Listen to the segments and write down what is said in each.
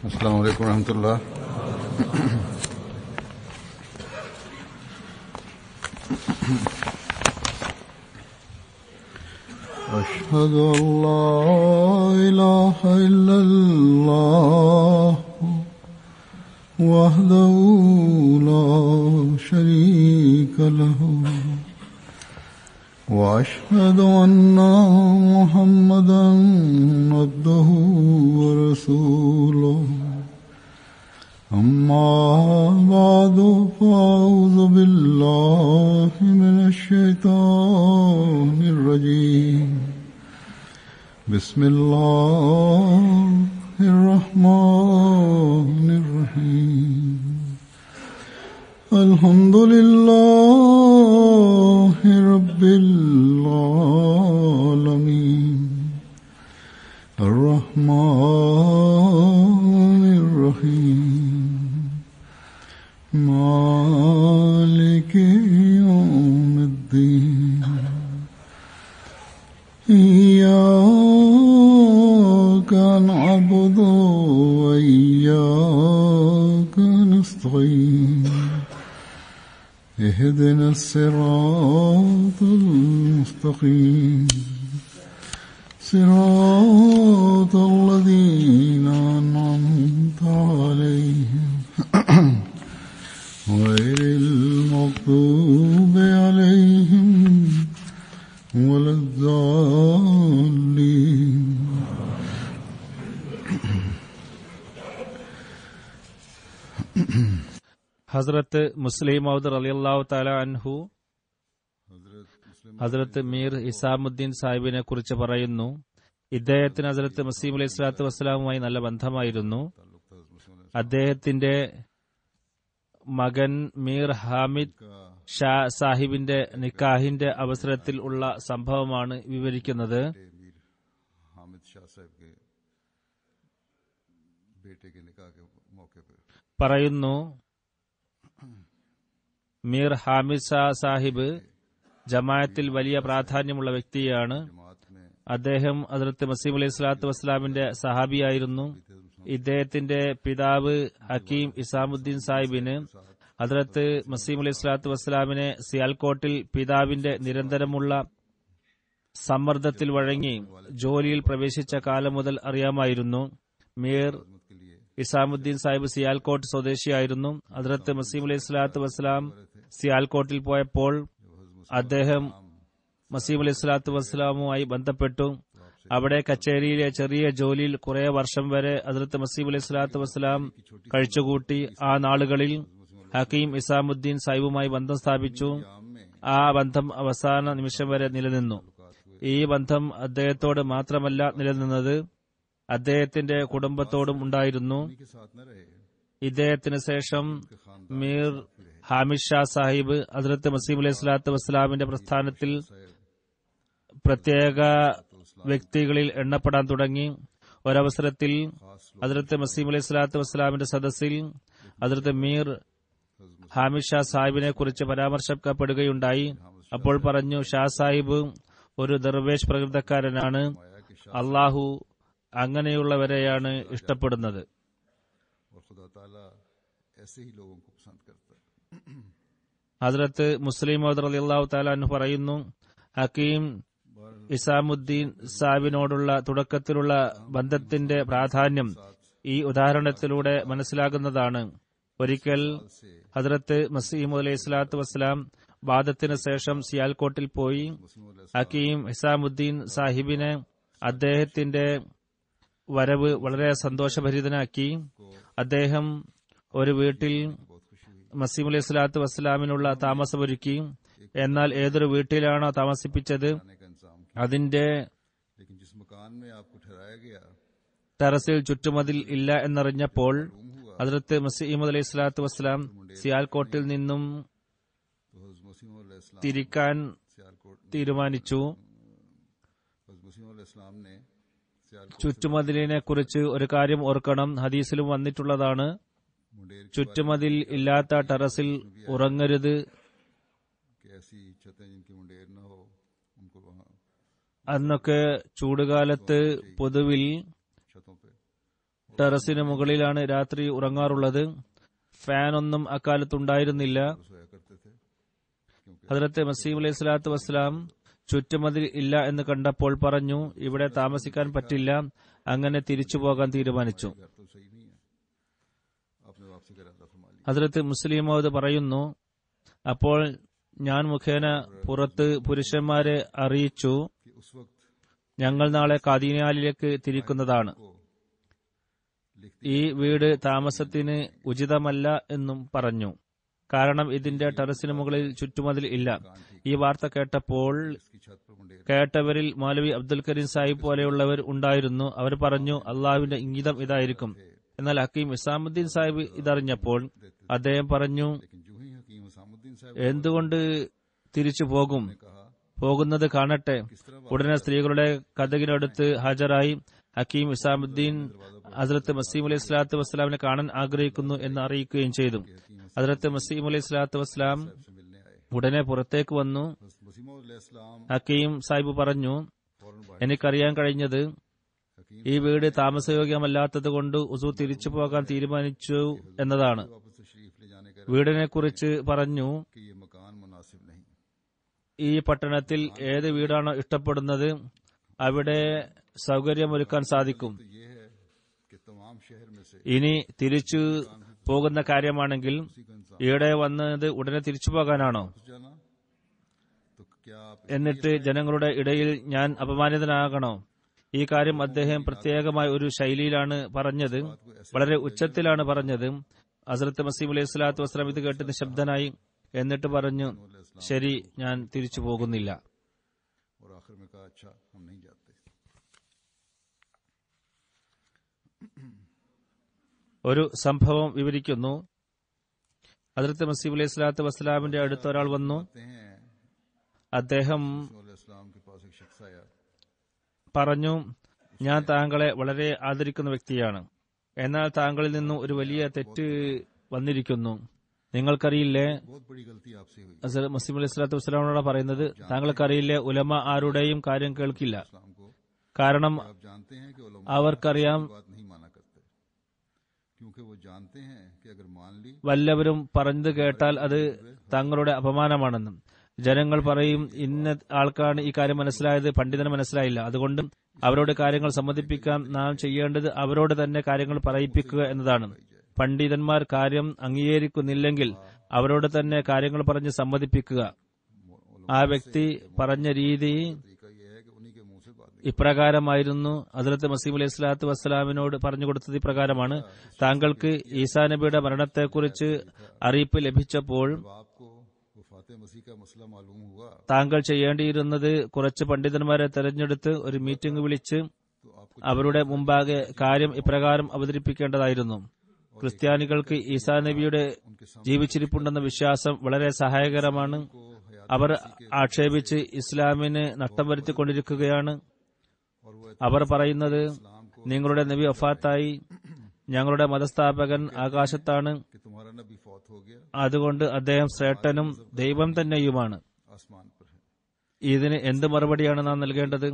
अस्सलामु अलैकुम रहमतुल्लाह। अशहदु अल्ला इलाहा इल्लल्लाह वहदहु ला शरीका लहु वअशहदु अन्ना मुहम्मदन अब्दुहु व रसूलुहु अम्मा बादु फ़अऊज़ु बिल्लाहि मिनश शैतानिर रजीम बिस्मिल्लाहिर रहमानिर रहीम अल्हम्दुलिल्लाहि रब्बिल आलमीन अर्रहमानिर रहीम मालिकि यौमिद्दीन इय्याका नअबुदु व इय्याका नस्तईन इहदिनस सिरातल मुस्तक़ीम सिरातल लज़ीना अनअमता अलैहिम गैरिल मग़्दूबि अलैहिम वलद्दाल्लीन। ഹസ്രത്ത് മുസ്ലിം മൗദ് റളിയല്ലാഹു തആല അൻഹു ഹസ്രത്ത് മീർ ഇസാമുദ്ദീൻ സാഹിബിനെ കുറിച്ച് പറയുന്നു, ഇദ്ദേഹത്തിന് ഹസ്രത്ത് മസീഹ് അലൈഹി സ്വലാത്തു വസ്സലാമുമായി നല്ല ബന്ധമായിരുന്നു. അദ്ദേഹത്തിന്റെ മകൻ മീർ ഹാമിദ് ഷാ സാഹിബിന്റെ നിക്കാഹിന്റെ അവസരത്തിൽ ഉള്ള സംഭവമാണ് വിവരിക്കുന്നത്. പറയുന്നു, മീർ ഹാമിദ് ഷാ സാഹിബ് ജമാഅത്തിൽ വലിയ പ്രാധാന്യമുള്ള വ്യക്തിയാണ്. അദ്ദേഹം ഹസ്രത്ത് മസീഹ് അലൈഹി സ്വലാത്തു വസ്സലാമിന്റെ സഹാബിയായിരുന്നു. ഇദ്ദേഹത്തിന്റെ പിതാവ് ഹക്കീം ഇസാമുദ്ദീൻ സാഹിബിന് ഹസ്രത്ത് മസീഹ് അലൈഹി സ്വലാത്തു വസ്സലാമിനെ സിയാൽകോട്ടിൽ പിതാവിന്റെ നിരന്തരമുള്ള സമ്മർദ്ദത്തിൽ വഴങ്ങി ജോലിയിൽ പ്രവേശിച്ച കാലം മുതൽ അറിയാമായിരുന്നു. മീർ ഇസാമുദ്ദീൻ സാഹിബ് സിയാൽകോട്ട് സ്വദേശിയായിരുന്നു. ഹസ്രത്ത് മസീഹ് അലൈഹി സ്വലാത്തു വസ്സലാം സിയാൽകോട്ടിൽ പോയപ്പോൾ അദ്ദേഹം മസീഹ് അലൈഹി സ്വലാത്തു വസ്സലാമുമായി ബന്ധപ്പെട്ടു. അവിടെ കച്ചേരിയിലെ ചെറിയ ജോലിയിൽ കുറെ വർഷം വരെ ഹസ്രത്ത് മസീഹ് അലൈഹി സ്വലാത്തു വസ്സലാം കഴിച്ചുകൂട്ടി. ആ നാളുകളിൽ ഹക്കീം ഇസാമുദ്ദീൻ സാഹിബുമായി ബന്ധം സ്ഥാപിച്ചു. ആ ബന്ധം അവസാന നിമിഷം വരെ നിലനിന്നു. ഈ ബന്ധം അദ്ദേഹത്തോട് മാത്രമല്ല നിലനിന്നത്, അദ്ദേഹത്തിന്റെ കുടുംബത്തോടും ഉണ്ടായിരുന്നു. ഇദ്ദേഹത്തിന് ശേഷം മീർ ഹാമിദ് ഷാ സാഹിബ് ഹസ്രത്ത് മസീഹ് അലൈഹി സ്വലാത്തു വസ്സലാമിന്റെ പ്രസ്ഥാനത്തിൽ പ്രത്യേക വ്യക്തികളിൽ എണ്ണപ്പെടാൻ തുടങ്ങി. ഒരവസരത്തിൽ ഹസ്രത്ത് മസീഹ് അലൈഹി സ്വലാത്തു വസ്സലാമിന്റെ സദസ്സിൽ ഹസ്രത്ത് മീർ ഹാമിദ് ഷാ സാഹിബിനെ കുറിച്ച് പരാമർശിക്കപ്പെടുകയുണ്ടായി. അപ്പോൾ പറഞ്ഞു, ഷാ സാഹിബ് ഒരു ദർവേഷ് പ്രകൃതക്കാരനാണ്. അള്ളാഹു അങ്ങനെയുള്ളവരെയാണ് ഇഷ്ടപ്പെടുന്നത്. ഹസ്രത്ത് മുസ്ലിം മൗദ് റളിയല്ലാഹു തആല അൻഹു പറയുന്നു, ഹക്കീം ഇസാമുദ്ദീൻ സാഹിബിനോടുള്ള തുടക്കത്തിലുള്ള ബന്ധത്തിന്റെ പ്രാധാന്യം ഈ ഉദാഹരണത്തിലൂടെ മനസ്സിലാകുന്നതാണ്. ഒരിക്കൽ ഹസ്രത്ത് മസീഹ് അലൈഹി സ്വലാത്തു വസ്സലാം വാദത്തിന് ശേഷം സിയാൽകോട്ടിൽ പോയി. ഹക്കീം ഇസാമുദ്ദീൻ സാഹിബിനെ അദ്ദേഹത്തിന്റെ വരവ് വളരെ സന്തോഷഭരിതനാക്കി. അദ്ദേഹം ഒരു വീട്ടിൽ മസീഹ് അലൈഹി സ്വലാത്തു വസ്സലാമിനുള്ള താമസമൊരുക്കി. എന്നാൽ ഏതൊരു വീട്ടിലാണോ താമസിപ്പിച്ചത് അതിന്റെ ടെറസിൽ ചുറ്റുമതിൽ ഇല്ല എന്നറിഞ്ഞപ്പോൾ ഹസ്രത്ത് മസീഹ് അലൈഹി സ്വലാത്തു വസ്സലാം സിയാൽകോട്ടിൽ നിന്നും തിരിക്കാൻ തീരുമാനിച്ചു. ചുറ്റുമതിലിനെ കുറിച്ച് ഒരു കാര്യം ഓർക്കണം, ഹദീസിലും വന്നിട്ടുള്ളതാണ്, ചുറ്റുമതിൽ ഇല്ലാത്ത ടെറസിൽ ഉറങ്ങരുത്. അന്നൊക്കെ ചൂടുകാലത്ത് പൊതുവിൽ ടെറസിന് മുകളിലാണ് രാത്രി ഉറങ്ങാറുള്ളത്. ഫാനൊന്നും അക്കാലത്തുണ്ടായിരുന്നില്ല. सोया करते थे, क्योंकि ഹദ്റത്ത് മസീഹ് അലൈഹി സ്വലാത്തു വസ്സലാം ചുറ്റുമതിൽ ഇല്ല എന്ന് കണ്ടപ്പോൾ പറഞ്ഞു, ഇവിടെ താമസിക്കാൻ പറ്റില്ല. അങ്ങനെ തിരിച്ചു പോകാൻ തീരുമാനിച്ചു. घर तो सही नहीं है, आपने वापसी का इरादा फरमा लिया। ഹദ്റത്ത് മുസ്ലിം മൗദ് പറയുന്നു, അപ്പോൾ ഞാൻ മുഖേന പുറത്ത് പുരുഷന്മാരെ അറിയിച്ചു, कि उस वक्त ഞങ്ങൾ നാളെ കാദിനാലിലേക്ക് തിരിക്കുന്നതാണ്. को ഈ വീട് താമസത്തിന് ഉചിതമല്ല എന്നും പറഞ്ഞു. കാരണം ഇതിന്റെ ടെറസിന് മുകളിൽ ചുറ്റുമതിൽ ഇല്ല. ഈ വാർത്ത കേട്ടപ്പോൾ इसकी छत पर मुंडे കേട്ടവരിൽ മൗലവി അബ്ദുൽ കരീം സാഹിബ് പോലെയുള്ളവർ ഉണ്ടായിരുന്നു. അവർ പറഞ്ഞു, അള്ളാഹുവിന്റെ ഇംഗിതം ഇതായിരിക്കും. എന്നാൽ ഹക്കീം ഇസാമുദ്ദീൻ സാഹിബ് ഇതറിഞ്ഞപ്പോൾ അദ്ദേഹം പറഞ്ഞു, लेकिन जो ही हकीम हुसामुद्दीन साहब എന്തുകൊണ്ട് തിരിച്ചു പോകും? ने कहा പോകുന്നത് കാണട്ടെ. किस तरह ഉടനെ സ്ത്രീകളുടെ കഥകിനടുത്ത് ഹാജരായി ഹക്കീം ഇസാമുദ്ദീൻ ഹസ്രത്ത് മസീം അലൈഹി സ്വലാത്തു വസ്സലാമിനെ കാണാൻ ആഗ്രഹിക്കുന്നു എന്ന് അറിയിക്കുകയും ചെയ്തു. ഹസ്രത്ത് മസീം അലൈഹി സ്വലാത്തു വസ്സലാം से मिलने आए। ഉടനെ പുറത്തേക്ക് വന്നു. वसीम अलैहिस्सलाम ഹക്കീം സാഹിബ് പറഞ്ഞു, फौरन बाहर എനിക്കറിയാൻ കഴിഞ്ഞത് हकीम ഈ വീട് താമസയോഗ്യമല്ലാത്തത് കൊണ്ട് ഉസു തിരിച്ചു പോകാൻ തീരുമാനിച്ചു എന്നതാണ്. वापस तशरीफ ले जाने का വീടിനെ കുറിച്ച് പറഞ്ഞു, कि ये मकान मुनासिब नहीं। ഈ പട്ടണത്തിൽ ഏത് വീടാണോ ഇഷ്ടപ്പെടുന്നത് അവിടെ സൗകര്യമൊരുക്കാൻ സാധിക്കും. तो ये है कि तमाम शहर में से ഇനി തിരിച്ചു പോകുന്ന കാര്യമാണെങ്കിൽ उसी का इंसान ഇവിടെ വന്നത് ഉടനെ തിരിച്ചു പോകാനാണോ? वापस जाना, तो क्या आप എന്നിട്ട് ജനങ്ങളുടെ ഇടയിൽ ഞാൻ അപമാനിതനാകണോ? ഈ കാര്യം അദ്ദേഹം പ്രത്യേകമായ ഒരു ശൈലിയിലാണ് പറഞ്ഞത്. വളരെ ഉച്ചത്തിലാണ് പറഞ്ഞത്. ഹസ്രത്ത് മസീം അലൈഹി സ്വലാത്തു വസ്സലാം ഇത് കേട്ട് നിശബ്ദനായി. എന്നിട്ട് പറഞ്ഞു, ശരി, ഞാൻ തിരിച്ചു പോകുന്നില്ല. और आखिर में कहा अच्छा हम नहीं जाते। ഒരു സംഭവം വിവരിക്കുന്നു. ഹദ്റത്ത് മസീഹ് അലൈഹി സ്വലാത്തു വസ്സലാമിന്റെ അടുത്ത് ഒരാൾ വന്നു. कहते हैं അദ്ദേഹം अलैहिस्सलाम के पास एक शख्स आया, പറഞ്ഞു, ഞാൻ താങ്കളെ വളരെ ആദരിക്കുന്ന വ്യക്തിയാണ്. എന്നാൽ താങ്കളിൽ നിന്നും ഒരു വലിയ തെറ്റ് വന്നിരിക്കുന്നു. നിങ്ങൾക്കറിയില്ലേ, बहुत बड़ी गलती आपसे हुई। ഹസ്രത്ത് മസീഹ് അലൈഹി സ്വലാത്തു വസ്സലാമിനോട് പറയുന്നത്, താങ്കൾക്കറിയില്ലേ, ഉലമ ആരുടെയും കാര്യം കേൾക്കില്ല. इस्लाम को കാരണം आप जानते हैं कि उलमा അവർക്കറിയാം बात नहीं माना करते, क्योंकि वो जानते हैं कि अगर मान ली വല്ലവരും പറഞ്ഞത് കേട്ടാൽ അത് തങ്ങളുടെ അപമാനമാണെന്നും. ജനങ്ങൾ പറയും, ഇന്ന ആൾക്കാണ് ഈ കാര്യം മനസ്സിലായത്, പണ്ഡിതന് മനസ്സിലായില്ല. അതുകൊണ്ട് അവരോട് കാര്യങ്ങൾ സമ്മതിപ്പിക്കാൻ നാം ചെയ്യേണ്ടത് അവരോട് തന്നെ കാര്യങ്ങൾ പറയിപ്പിക്കുക എന്നതാണ്. പണ്ഡിതന്മാർ കാര്യം അംഗീകരിക്കുന്നില്ലെങ്കിൽ അവരോട് തന്നെ കാര്യങ്ങൾ പറഞ്ഞ് സമ്മതിപ്പിക്കുക. ആ വ്യക്തി പറഞ്ഞ രീതി तरीका ये है कि उन्हीं के मुंह से बात ഇപ്രകാരമായിരുന്നു. ഹദ്റത്ത് മസീഹ് അലൈഹി സ്വലാത്തു വസ്സലാമിനോട് പറഞ്ഞു കൊടുത്തത് ഇപ്രകാരമാണ്. താങ്കൾക്ക് ഈസാ നബിയുടെ മരണത്തെക്കുറിച്ച് അറിയിപ്പ് ലഭിച്ചപ്പോൾ जब आपको वफात मसीह का मसला मालूम हुआ താങ്കൾ ചെയ്യേണ്ടിയിരുന്നത് കുറച്ച് പണ്ഡിതന്മാരെ തെരഞ്ഞെടുത്ത് ഒരു മീറ്റിംഗ് വിളിച്ച് तो आपको അവരുടെ മുമ്പാകെ കാര്യം ഇപ്രകാരം അവതരിപ്പിക്കേണ്ടതായിരുന്നു. ക്രിസ്ത്യാനികൾക്ക് ഈസാ നബിയുടെ ജീവിച്ചിരിപ്പുണ്ടെന്ന വിശ്വാസം വളരെ സഹായകരമാണ്. को हयात അവർ ആക്ഷേപിച്ച് ഇസ്ലാമിന് നഷ്ടം വരുത്തിക്കൊണ്ടിരിക്കുകയാണ്. और वो അവർ പറയുന്നത്, നിങ്ങളുടെ നബി വഫാത്തായി, ഞങ്ങളുടെ മതസ്ഥാപകൻ ആകാശത്താണ്, कि तुम्हारा नबी फौत हो गया, അതുകൊണ്ട് അദ്ദേഹം ശ്രേഷ്ഠനും ദൈവം തന്നെയുമാണ്. आसमान पर है। ഇതിന് എന്ത് മറുപടിയാണ് നാം നൽകേണ്ടത്?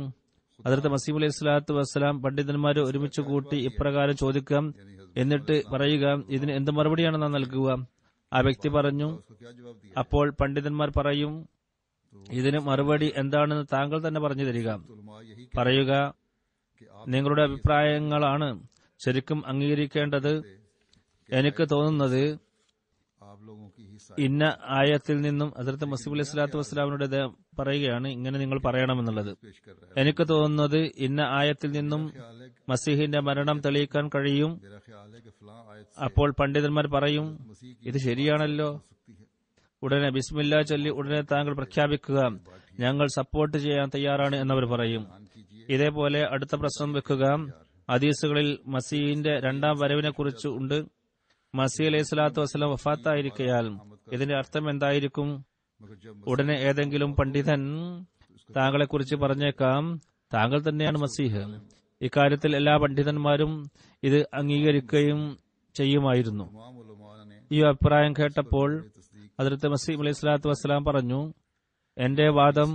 ഹദ്റത്ത് മസീഹ് അലൈഹി സ്വലാത്തു വസ്സലാം പണ്ഡിതന്മാരെ ഒരുമിച്ച് കൂട്ടി ഇപ്രകാരം ചോദിക്കാം, എന്നിട്ട് പറയുക, ഇതിന് എന്ത് മറുപടിയാണ് നാം നൽകുക? ആ വ്യക്തി പറഞ്ഞു. उसको क्या जवाब दिया? അപ്പോൾ പണ്ഡിതന്മാർ പറയും, ഇതിന് മറുപടി എന്താണെന്ന് താങ്കൾ തന്നെ പറഞ്ഞു തരിക. तो उलमा यही പറയുക, कि आप നിങ്ങളുടെ അഭിപ്രായങ്ങളാണ് ശരിക്കും അംഗീകരിക്കേണ്ടത്. എനിക്ക് തോന്നുന്നത് आप लोगों की ही ഇന്ന ആയത്തിൽ നിന്നും ഹദ്റത്ത് മസീഹ് അലൈഹി സ്വലാത്തു വസ്സലാമിനോട് അദ്ദേഹം പറയുകയാണ്, ഇങ്ങനെ നിങ്ങൾ പറയണമെന്നുള്ളത്. पेश कर रहा है। എനിക്ക് തോന്നുന്നത് ഇന്ന ആയത്തിൽ നിന്നും ख्याल है മസീഹിന്റെ മരണം തെളിയിക്കാൻ കഴിയും. मेरा ख्याल है कि फलां आयत से അപ്പോൾ പണ്ഡിതന്മാർ പറയും, मसीह की ഇത് ശരിയാണല്ലോ. सकती है। ഉടനെ ബിസ്മില്ലാ ചൊല്ലി ഉടനെ താങ്കൾ പ്രഖ്യാപിക്കുക, ഞങ്ങൾ സപ്പോർട്ട് ചെയ്യാൻ തയ്യാറാണ് എന്നവർ പറയും. ഇതേപോലെ അടുത്ത പ്രശ്നം വെക്കുക. ഹദീസുകളിൽ മസീഹിന്റെ രണ്ടാം വരവിനെ കുറിച്ച് ഉണ്ട്. മസീഹ് അലൈഹി സ്വലാത്തു വസ്സലാം വഫാത്തായിരിക്കയാൽ ഇതിന്റെ അർത്ഥം എന്തായിരിക്കും? मगर जब ഉടനെ ഏതെങ്കിലും പണ്ഡിതൻ താങ്കളെക്കുറിച്ച് പറഞ്ഞേക്കാം, താങ്കൾ തന്നെയാണ് മസീഹ്. ഇക്കാര്യത്തിൽ എല്ലാ പണ്ഡിതന്മാരും ഇത് അംഗീകരിക്കുകയും ചെയ്യുമായിരുന്നു. तमाम उलमा ने ഈ അഭിപ്രായം കേട്ടപ്പോൾ ഹദ്റത്ത് മസീഹ് അലൈഹി സ്വലാത്തു വസ്സലാം പറഞ്ഞു, എന്റെ വാദം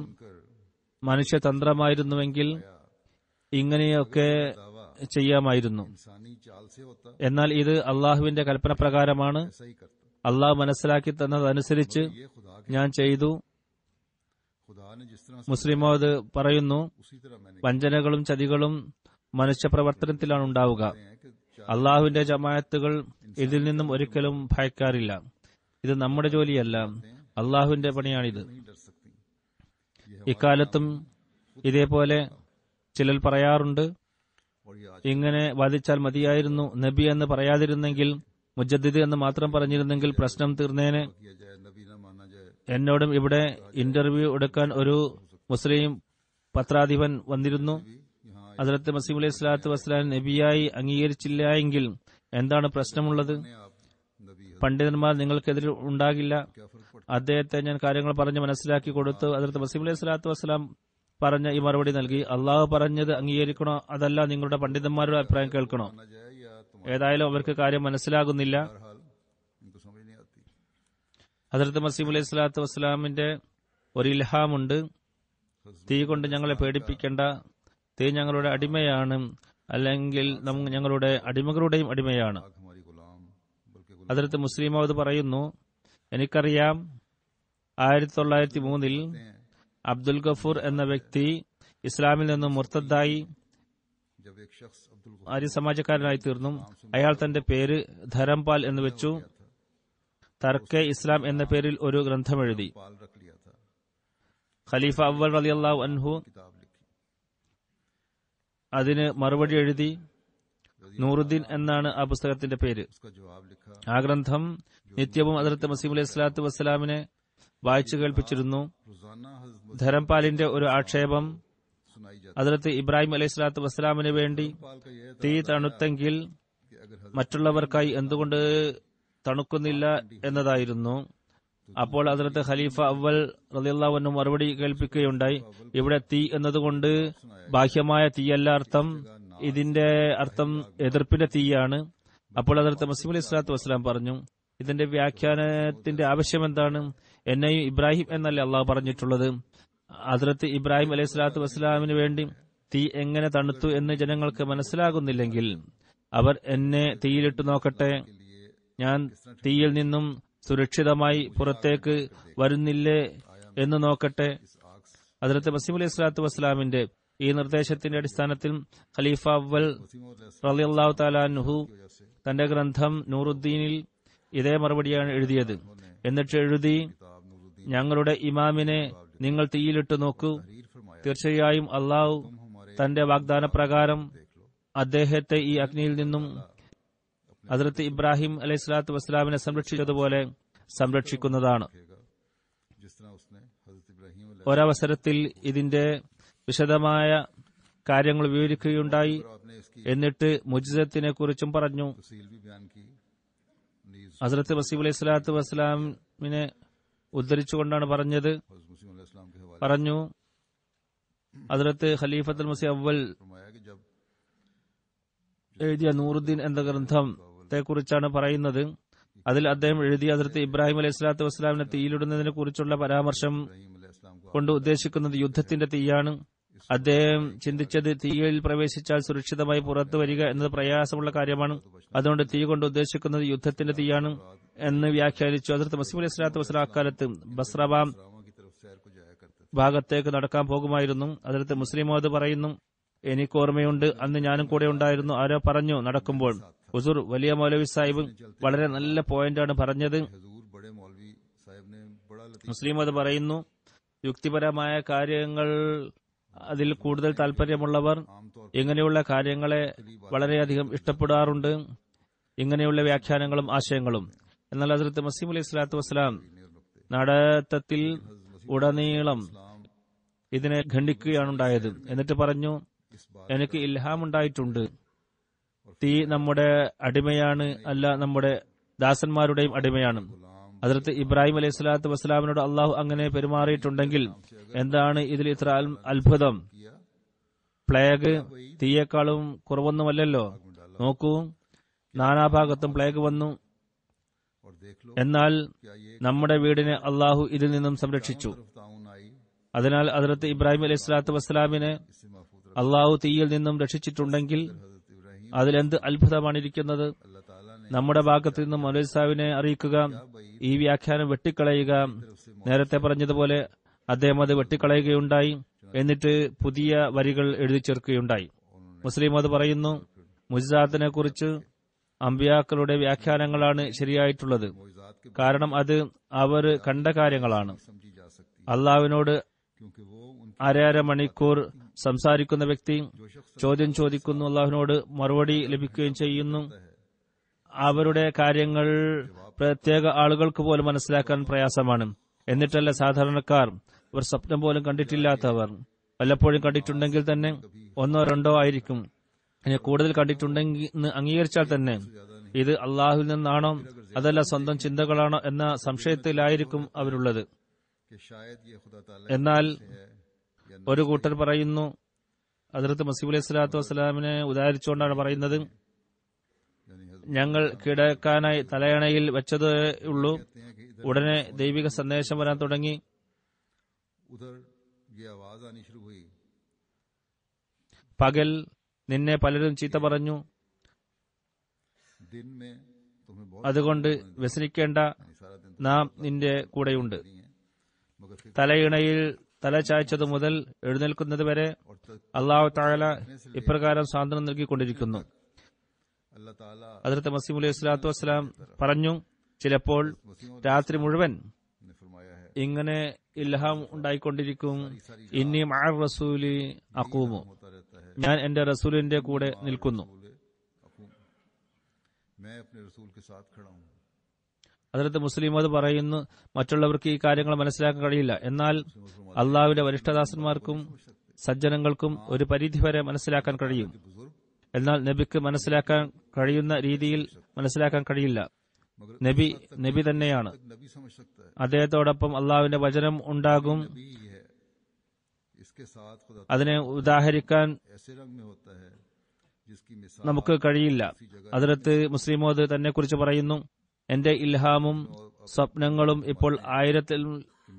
മനുഷ്യതന്ത്രമായിരുന്നുവെങ്കിൽ ഇങ്ങനെയൊക്കെ ചെയ്യാമായിരുന്നു. इंसानी चाल से होता എന്നാൽ ഇത് അള്ളാഹുവിന്റെ കൽപ്പന പ്രകാരമാണ്. ऐसा ही करता। അള്ളാഹു മനസ്സിലാക്കി തന്നതനുസരിച്ച് ये खुदा के ഞാൻ ചെയ്തു. खुदा ने जिस तरह മുസ്ലിമോദ് പറയുന്നു, उसी तरह मैंने വഞ്ചനകളും ചതികളും മനുഷ്യപ്രവർത്തനത്തിലാണ് ഉണ്ടാവുക. हैं कि അള്ളാഹുവിന്റെ ജമാഅത്തുകൾ ഇതിൽ നിന്നും ഒരിക്കലും ഭയക്കാറില്ല. ഇത് നമ്മുടെ ജോലിയല്ല, അള്ളാഹുവിന്റെ പണിയാണിത്. नहीं डर सकती। ഇക്കാലത്തും ഇതേപോലെ ചിലർ പറയാറുണ്ട്, और ये आज ഇങ്ങനെ വാദിച്ചാൽ മതിയായിരുന്നു, നബി എന്ന് പറയാതിരുന്നെങ്കിൽ, മുജദ്ദിദ് എന്ന് മാത്രം പറഞ്ഞിരുന്നെങ്കിൽ പ്രശ്നം തീർന്നേനെ. किया जाए, नबी ना माना जाए, എന്നോടും ഇവിടെ ഇന്റർവ്യൂ എടുക്കാൻ ഒരു മുസ്ലിം പത്രാധിപൻ വന്നിരുന്നു. यहाँ ഹസ്രത്ത് മസീഹ് അലൈഹി സ്വലാത്തു വസ്സലാം നബിയായി അംഗീകരിച്ചില്ല എങ്കിൽ എന്താണ് പ്രശ്നമുള്ളത്? आप नबी പണ്ഡിതന്മാർ നിങ്ങൾക്കെതിരെ ഉണ്ടാകില്ല. क्या फर्क पड़ता അദ്ദേഹത്തെ ഞാൻ കാര്യങ്ങൾ പറഞ്ഞ് മനസ്സിലാക്കി കൊടുത്തു. ഹസ്രത്ത് മസീഹ് അലൈഹി സ്വലാത്തു വസ്സലാം പറഞ്ഞ ഈ മറുപടി നൽകി, അള്ളാഹു പറഞ്ഞത് അംഗീകരിക്കണോ അതല്ല നിങ്ങളുടെ പണ്ഡിതന്മാരുടെ അഭിപ്രായം കേൾക്കണോ? माना जाए या तुम्हारा ഏതായാലും അവർക്ക് കാര്യം മനസ്സിലാകുന്നില്ല. हाल इनको समझ नहीं आती। ഹസ്രത്ത് മസീഹ് അലൈഹി സ്വലാത്തു വസ്സലാമിന്റെ ഒരു ഇൽഹാമുണ്ട്, തീ കൊണ്ട് ഞങ്ങളെ പേടിപ്പിക്കേണ്ട, തീ ഞങ്ങളുടെ അടിമയാണ്, അല്ലെങ്കിൽ ഞങ്ങളുടെ അടിമകളുടെയും അടിമയാണ്. आग हमारी गुलाम बल्कि गुलाम ഹസ്രത്ത് മുസ്ലിമോദ് പറയുന്നു, എനിക്കറിയാം 1903 हैं। അബ്ദുൽ ഗഫൂർ എന്ന വ്യക്തി ഇസ്ലാമിൽ നിന്നും മുർത്തദ്ദായി जब एक शख्स अब्दुल ആര്യ സമാജക്കാരനായി തീർന്നു. അയാൾ തന്റെ പേര് ധരംപാൽ എന്ന് വെച്ചു. തർക്കെ ഇസ്ലാം എന്ന പേരിൽ ഒരു ഗ്രന്ഥമെഴുതി. पाल रख लिया था, ഖലീഫ അവൽ റളിയല്ലാഹു അൻഹു किताब लिखी, അതിന് മറുപടി എഴുതി. നൂറുദ്ദീൻ എന്നാണ് ആ പുസ്തകത്തിന്റെ പേര്. उसका जवाब लिखा। ആ ഗ്രന്ഥം നിത്യവും ഹദ്റത്ത് മസീഹ് അലൈഹി സ്വലാത്തു വസ്സലാമിനെ വായിച്ചു കേൾപ്പിച്ചിരുന്നു. रोजाना हज़रत ധരംപാലിന്റെ ഒരു ആക്ഷേപം सुनाई जाती। ഹദ്റത്ത് ഇബ്രാഹിം അലൈഹി സ്വലാത്തു വസ്സലാമിന് വേണ്ടി पाल का यह തീ തണുത്തെങ്കിൽ कि अगर हज़रत മറ്റുള്ളവർക്കായി എന്തുകൊണ്ട് തണുക്കുന്നില്ല എന്നതായിരുന്നു. അപ്പോൾ ഹദ്റത്ത് ഖലീഫ അവൽ റളിയല്ലാഹു അൻഹു മറുപടി കേൾപ്പിക്കുകയുണ്ടായി, ഇവിടെ തീ എന്നതുകൊണ്ട് ബാഹ്യമായ തീയല്ല അർത്ഥം, ഇതിന്റെ അർത്ഥം എതിർപ്പിന്റെ തീയാണ്. അപ്പോൾ ഹദ്റത്ത് മസീഹ് അലൈഹി സ്വലാത്തു വസ്സലാം പറഞ്ഞു, ഇതിന്റെ വ്യാഖ്യാനത്തിന്റെ ആവശ്യം എന്താണ്? എന്നെയും ഇബ്രാഹിം എന്നല്ലേ അള്ളാഹു പറഞ്ഞിട്ടുള്ളത്? ഹദ്റത്ത് ഇബ്രാഹിം അലൈഹി സ്വലാത്തു വസ്സലാമിന് വേണ്ടി തീ എങ്ങനെ തണുത്തു എന്ന് ജനങ്ങൾക്ക് മനസ്സിലാകുന്നില്ലെങ്കിൽ അവർ എന്നെ തീയിലിട്ട് നോക്കട്ടെ, ഞാൻ തീയിൽ നിന്നും സുരക്ഷിതമായി പുറത്തേക്ക് വരുന്നില്ലേ എന്ന് നോക്കട്ടെ. ഹദ്റത്ത് മസീഹ് അലൈഹി സ്വലാത്തു വസ്സലാമിന്റെ ഈ നിർദ്ദേശത്തിന്റെ അടിസ്ഥാനത്തിൽ ഖലീഫ അവൽ റളിയല്ലാഹു തആല അൻഹു തന്റെ ഗ്രന്ഥം നൂറുദ്ദീനിൽ ഇതേ മറുപടിയാണ് എഴുതിയത്. എന്നിട്ട് എഴുതി, किताब नूरुद्दीन ഞങ്ങളുടെ ഇമാമിനെ നിങ്ങൾ തീയിലിട്ട് നോക്കൂ, तहरीर फरमाया, തീർച്ചയായും അള്ളാഹു തന്റെ വാഗ്ദാന പ്രകാരം അദ്ദേഹത്തെ ഈ അഗ്നിയിൽ നിന്നും ഹദ്റത്ത് ഇബ്രാഹിം അലൈഹി സ്വലാത്തു വസ്സലാമിനെ സംരക്ഷിച്ചതുപോലെ സംരക്ഷിക്കുന്നതാണ്. रखेगा जिस तरह उसने हज़रत इब्राहीम ഒരവസരത്തിൽ ഇതിന്റെ വിശദമായ കാര്യങ്ങൾ വിവരിക്കുകയുണ്ടായി. आपने इसकी എന്നിട്ട് മുജ്സത്തിനെ കുറിച്ചും പറഞ്ഞു. तफसील भी बयान की। नीज़ ഹസ്രത്ത് മസീഹ് അലൈഹി സ്വലാത്തു വസ്സലാമിനെ ഉദ്ധരിച്ചുകൊണ്ടാണ് പറഞ്ഞത്. हज़रत मुस्लिम अलैहिस्सलाम के हवाले പറഞ്ഞു, ഹസ്രത്ത് ഖലീഫത്തുൽ മസീഹ് അവൽ फरमाया कि जब എഴുതിയ നൂറുദ്ദീൻ എന്ന ഗ്രന്ഥത്തെ കുറിച്ചാണ് പറയുന്നത്. അതിൽ അദ്ദേഹം എഴുതിയ ഹസ്രത്ത് ഇബ്രാഹിം അലൈഹി സ്വലാത്തു വസ്സലാമിനെ തീയിലിടുന്നതിനെ കുറിച്ചുള്ള പരാമർശം इब्राहीम अलैहिस्सलाम को കൊണ്ട് ഉദ്ദേശിക്കുന്നത് യുദ്ധത്തിന്റെ തീയാണ്. അദ്ദേഹം ചിന്തിച്ചത് തീയിൽ പ്രവേശിച്ചാൽ സുരക്ഷിതമായി പുറത്തു വരിക എന്നത് പ്രയാസമുള്ള കാര്യമാണ്, അതുകൊണ്ട് തീ കൊണ്ട് ഉദ്ദേശിക്കുന്നത് യുദ്ധത്തിന്റെ തീയാണ് എന്ന് വ്യാഖ്യാനിച്ചു. ഹദ്റത്ത് മസീഹ് അലൈഹി സ്വലാത്തു വസ്സലാം അക്കാലത്ത് ബസ്രബാം रामा की तरफ सैर को जाया करते थे। ഭാഗത്തേക്ക് നടക്കാൻ പോകുമായിരുന്നു. ഹദ്റത്ത് മുസ്ലിമോദ് പറയുന്നു, എനിക്ക് ഓർമ്മയുണ്ട്, അന്ന് ഞാനും കൂടെ ഉണ്ടായിരുന്നു. ആരോ പറഞ്ഞു നടക്കുമ്പോൾ, ഹുസൂർ വലിയ മൗലവി സാഹിബ് വളരെ നല്ല പോയിന്റാണ് പറഞ്ഞത്. हजूर बड़े मौलवी साहब ने बड़ा लतीफ മുസ്ലിമോദ് പറയുന്നു, യുക്തിപരമായ കാര്യങ്ങൾ അതിൽ കൂടുതൽ താല്പര്യമുള്ളവർ आमतौर ഇങ്ങനെയുള്ള കാര്യങ്ങളെ വളരെയധികം ഇഷ്ടപ്പെടാറുണ്ട്, ഇങ്ങനെയുള്ള വ്യാഖ്യാനങ്ങളും ആശയങ്ങളും. എന്നാൽ ഹദ്റത്ത് മസീഹ് അലൈഹി സ്വലാത്തു വസ്സലാം നടത്തത്തിൽ ഉടനീളം ഇതിനെ ഖണ്ഡിക്കുകയാണുണ്ടായത്. എന്നിട്ട് പറഞ്ഞു, എനിക്ക് ഇൽഹാമുണ്ടായിട്ടുണ്ട്, തീ നമ്മുടെ അടിമയാണ്, അല്ല നമ്മുടെ ദാസന്മാരുടെയും അടിമയാണ്. ഹദ്റത്ത് ഇബ്രാഹിം അലൈഹി സ്വലാത്തു വസ്സലാമിനോട് അള്ളാഹു അങ്ങനെ പെരുമാറിയിട്ടുണ്ടെങ്കിൽ എന്താണ് ഇതിൽ ഇത്ര അത്ഭുതം? किया പ്ലേഗ് തീയേക്കാളും കുറവൊന്നുമല്ലല്ലോ. നോക്കൂ, നാനാഭാഗത്തും പ്ലേഗ് വന്നു. और देख लो എന്നാൽ क्या ये നമ്മുടെ വീടിനെ അള്ളാഹു ഇതിൽ നിന്നും സംരക്ഷിച്ചു. तरफ ताउन आई, അതിനാൽ ഹദ്റത്ത് ഇബ്രാഹിം അലൈഹി സ്വലാത്തു വസ്സലാമിനെ इससे महफूज അള്ളാഹു തീയിൽ നിന്നും രക്ഷിച്ചിട്ടുണ്ടെങ്കിൽ हज़रत അതിലെന്ത് അത്ഭുതമാണിരിക്കുന്നത്. अल्लाह ताला ने നമ്മുടെ ഭാഗത്ത് നിന്ന് മൗലവി സാഹിബിനെ അറിയിക്കുക, ഈ വ്യാഖ്യാനം വെട്ടിക്കളയുക. നേരത്തെ പറഞ്ഞതുപോലെ അദ്ദേഹം അത് വെട്ടിക്കളയുകയുണ്ടായി. എന്നിട്ട് പുതിയ വരികൾ എഴുതി ചേർക്കുകയുണ്ടായി. മുസ്ലിം അത് പറയുന്നു, മുജിസാത്തിനെ കുറിച്ച് അമ്പിയാക്കളുടെ വ്യാഖ്യാനങ്ങളാണ് ശരിയായിട്ടുള്ളത്. കാരണം അത് അവർ കണ്ട കാര്യങ്ങളാണ്. समझी जा सकती അള്ളാഹുവിനോട് क्योंकि वो उनकी അര മണിക്കൂർ സംസാരിക്കുന്ന വ്യക്തി ചോദ്യം ചോദിക്കുന്നു, അള്ളാഹുവിനോട് മറുപടി ലഭിക്കുകയും ചെയ്യുന്നു. അവരുടെ കാര്യങ്ങൾ പ്രത്യേക ആളുകൾക്ക് പോലും മനസ്സിലാക്കാൻ പ്രയാസമാണ്. എന്നിട്ടല്ല സാധാരണക്കാർ, അവർ സ്വപ്നം പോലും കണ്ടിട്ടില്ലാത്തവർ, വല്ലപ്പോഴും കണ്ടിട്ടുണ്ടെങ്കിൽ തന്നെ ഒന്നോ രണ്ടോ ആയിരിക്കും. ഇനി കൂടുതൽ കണ്ടിട്ടുണ്ടെങ്കിൽ അംഗീകരിച്ചാൽ തന്നെ ഇത് അള്ളാഹുവിൽ നിന്നാണോ അതല്ല സ്വന്തം ചിന്തകളാണോ എന്ന സംശയത്തിലായിരിക്കും അവരുള്ളത്. कि शायद ये खुदा ताला എന്നാൽ है या ഒരു കൂട്ടർ പറയുന്നു, ഹദ്റത്ത് മസീഹ് അലൈഹി സ്വലാത്തു വസ്സലാമിനെ ഉദാഹരിച്ചുകൊണ്ടാണ് പറയുന്നത്, यानी ഞങ്ങൾ കിടക്കാനായി തലയണയിൽ വെച്ചതേ ഉള്ളൂ, ഉടനെ ദൈവിക സന്ദേശം വരാൻ തുടങ്ങി. उधर ये आवाज आनी शुरू हुई, പകൽ നിന്നെ പലരും ചീത്ത പറഞ്ഞു, दिन में तुम्हें बहुत അതുകൊണ്ട് വ്യസനിക്കേണ്ട, सारा दिन നാം നിന്റെ കൂടെയുണ്ട്. नहीं है, मगर फिर തലയിണയിൽ തല ചായ്ച്ചതു മുതൽ എഴുന്നേൽക്കുന്നത് വരെ और तक അള്ളാഹു തആല ഇപ്രകാരം സാന്ത്വനം നൽകിക്കൊണ്ടിരിക്കുന്നു. अल्लाह ताला ഹദ്റത്ത് മസീഹ് അലൈഹി സ്വലാത്തു വസ്സലാം പറഞ്ഞു, ചിലപ്പോൾ രാത്രി മുഴുവൻ ने फरमाया है ഇങ്ങനെ ഇൽഹാം ഉണ്ടായിക്കൊണ്ടിരിക്കും, ഇന്നി മഅർ റസൂലി അഖൂമു, होता रहता है ഞാൻ എന്റെ റസൂലിന്റെ കൂടെ നിൽക്കുന്നു. मैं अपने रसूल के साथ खड़ा हूँ. ഹദ്റത്ത് മുസ്ലിം അത് പറയുന്നു, മറ്റുള്ളവർക്ക് ഈ കാര്യങ്ങൾ മനസ്സിലാക്കാൻ കഴിയില്ല. എന്നാൽ അള്ളാഹുവിന്റെ വരിഷ്ഠദാസന്മാർക്കും സജ്ജനങ്ങൾക്കും ഒരു പരിധിവരെ മനസ്സിലാക്കാൻ കഴിയും. बुजुर्ग എന്നാൽ നബിക്ക് മനസ്സിലാക്കാൻ കഴിയുന്ന രീതിയിൽ മനസ്സിലാക്കാൻ കഴിയില്ല. मगर നബി തന്നെയാണ്. नबी समझ सकता है, അദ്ദേഹത്തോടൊപ്പം അള്ളാഹുവിന്റെ വചനം ഉണ്ടാകും. नबी है. इसके साथ खुदा അതിനെ ഉദാഹരിക്കാൻ ऐसे रंग में होता है जिसकी मिसाल നമുക്ക് കഴിയില്ല. ഹദ്റത്ത് മുസ്ലിമോദ് തന്നെ കുറിച്ച് പറയുന്നു, എന്റെ ഇൽഹാമും സ്വപ്നങ്ങളും ഇപ്പോൾ 1000-ൽ